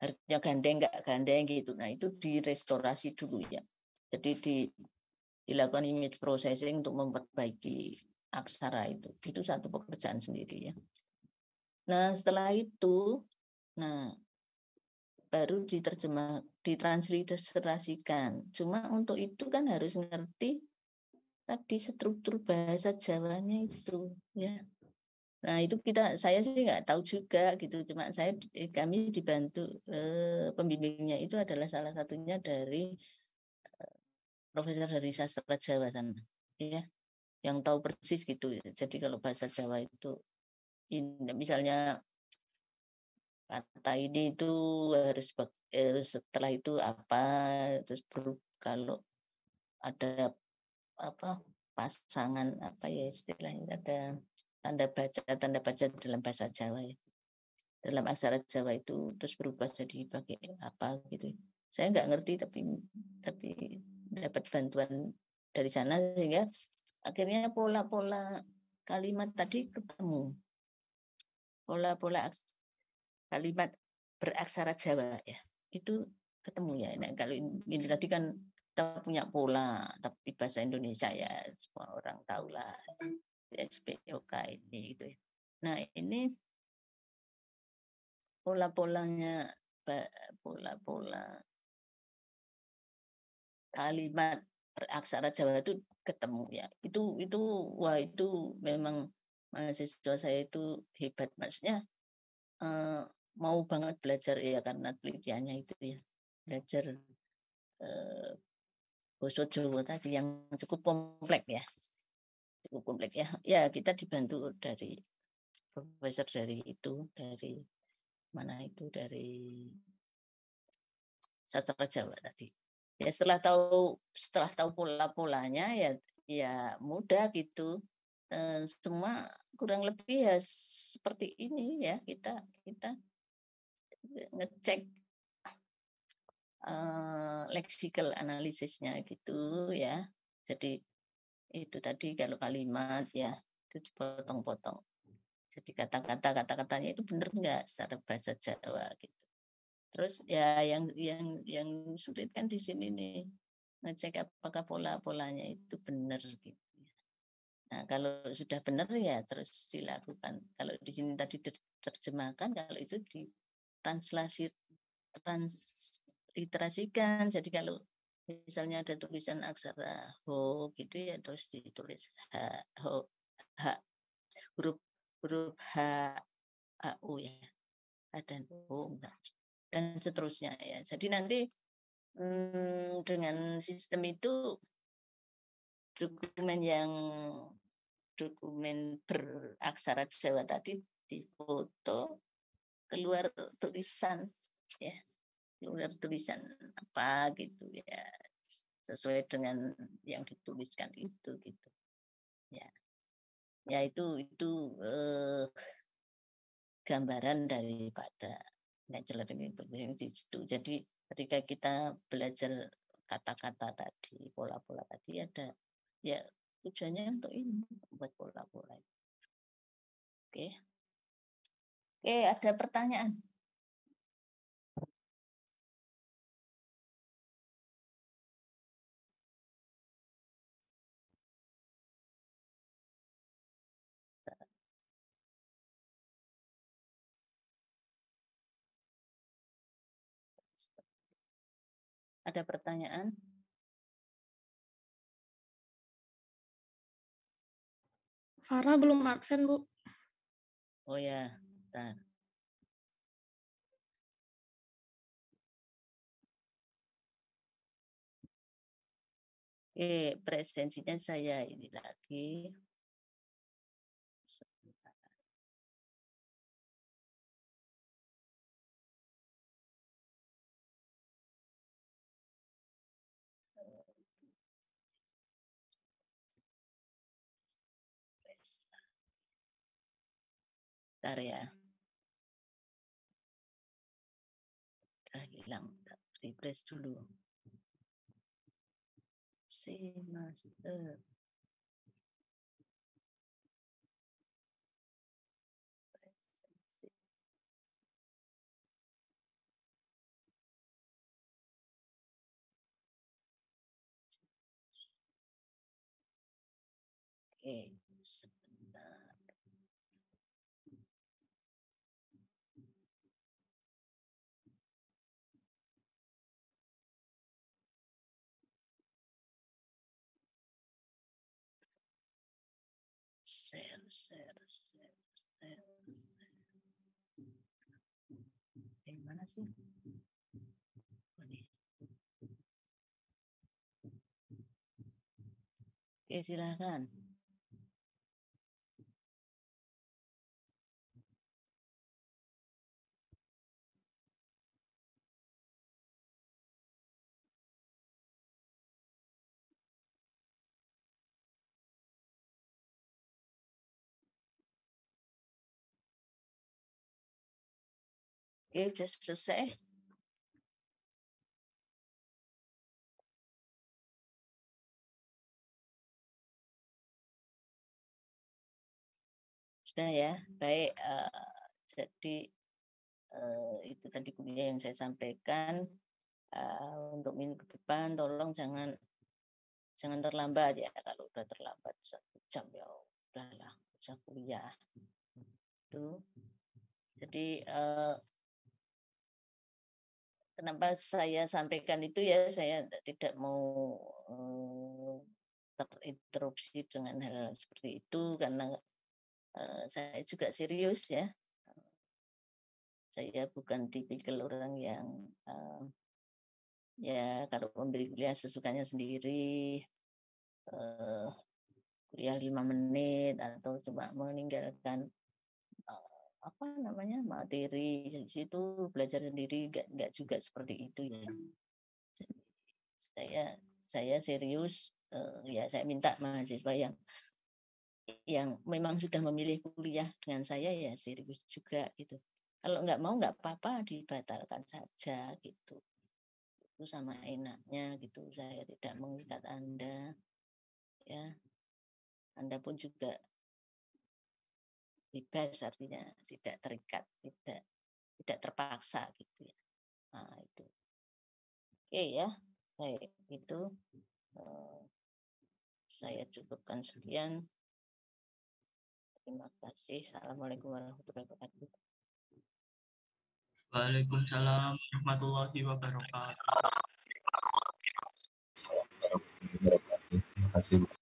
harusnya gandeng nggak gandeng gitu. Nah, itu direstorasi dulu ya. Jadi dilakukan image processing untuk memperbaiki aksara itu. Itu satu pekerjaan sendiri ya. Nah, setelah itu baru ditransliterasikan. Cuma untuk itu kan harus ngerti tadi struktur bahasa Jawanya itu ya. Nah, itu saya sih nggak tahu juga gitu. Cuma kami dibantu pembimbingnya itu adalah salah satunya dari profesor dari sastra Jawa sana ya. Yang tahu persis gitu. Jadi kalau bahasa Jawa itu misalnya kata ini itu harus setelah itu apa terus kalau ada apa pasangan apa ya istilahnya ada tanda baca dalam bahasa Jawa ya dalam aksara Jawa itu terus berubah jadi pakai apa gitu saya nggak ngerti tapi dapat bantuan dari sana sehingga akhirnya pola-pola kalimat tadi ketemu pola-pola kalimat beraksara Jawa ya itu ketemu ya. Nah, kalau ini tadi kan kita punya pola tapi bahasa Indonesia ya semua orang tahu lah SPOK ini gitu ya. Nah ini pola-polanya pola-pola kalimat beraksara Jawa itu ketemu ya. Itu wah itu memang mahasiswa saya itu hebat maksudnya mau banget belajar ya karena penelitiannya itu ya belajar basa Jawa tadi yang cukup kompleks ya ya kita dibantu dari profesor dari mana itu dari sastra Jawa tadi ya setelah tahu pola-polanya ya mudah gitu semua kurang lebih ya seperti ini ya, kita kita ngecek, leksikal analisisnya gitu ya. Jadi itu tadi kalau kalimat ya, itu dipotong-potong. Jadi kata-katanya itu benar nggak secara bahasa Jawa gitu. Terus ya yang sulit kan di sini nih, ngecek apakah pola-polanya itu benar gitu ya. Nah, kalau sudah benar ya terus dilakukan. Kalau di sini tadi diterjemahkan, kalau itu ditranslasi transliterasikan. Jadi kalau misalnya ada tulisan aksara ho gitu ya terus ditulis h ho h huruf huruf h a u ya dan o dan seterusnya ya. Jadi nanti dengan sistem itu dokumen yang dokumen beraksara Jawa tadi difoto keluar tulisan ya, keluar tulisan apa gitu ya sesuai dengan yang dituliskan itu gitu ya. Ya itu gambaran daripada natural language di situ. Jadi ketika kita belajar kata-kata tadi, pola-pola tadi ada ya tujuannya untuk ini, buat pola-pola. Oke. Oke, ada pertanyaan? Ada pertanyaan? Farah belum absen, Bu. Oh ya, bentar. Oke, presensinya saya ini lagi. Bentar ya. Hilang. Refresh dulu. Si master. Oke, sebentar. Share. Yang mana sih? Ini. Oke, silakan. Oke, sudah selesai. Sudah ya, baik. Jadi itu tadi kuliah yang saya sampaikan. Untuk minggu depan, tolong jangan terlambat ya. Kalau udah terlambat 1 jam ya udahlah, bisa kuliah. Itu. Jadi kenapa saya sampaikan itu ya, saya tidak mau terinterupsi dengan hal seperti itu karena saya juga serius ya. Saya bukan tipikal orang yang ya kalau memberi kuliah sesukanya sendiri, kuliah 5 menit atau cuma meninggalkan apa namanya materi di situ belajar sendiri, nggak juga seperti itu ya. Saya serius, ya saya minta mahasiswa yang yang memang sudah memilih kuliah dengan saya ya serius juga gitu. Kalau nggak mau nggak apa-apa, dibatalkan saja gitu. Itu sama enaknya gitu. Saya tidak mengikat Anda, ya. Anda pun juga bebas, artinya tidak terikat, tidak terpaksa gitu ya. Nah, itu. Oke ya, baik itu saya cukupkan sekian. Terima kasih. Assalamualaikum warahmatullahi wabarakatuh. Waalaikumsalam warahmatullahi wabarakatuh. Terima kasih Bu.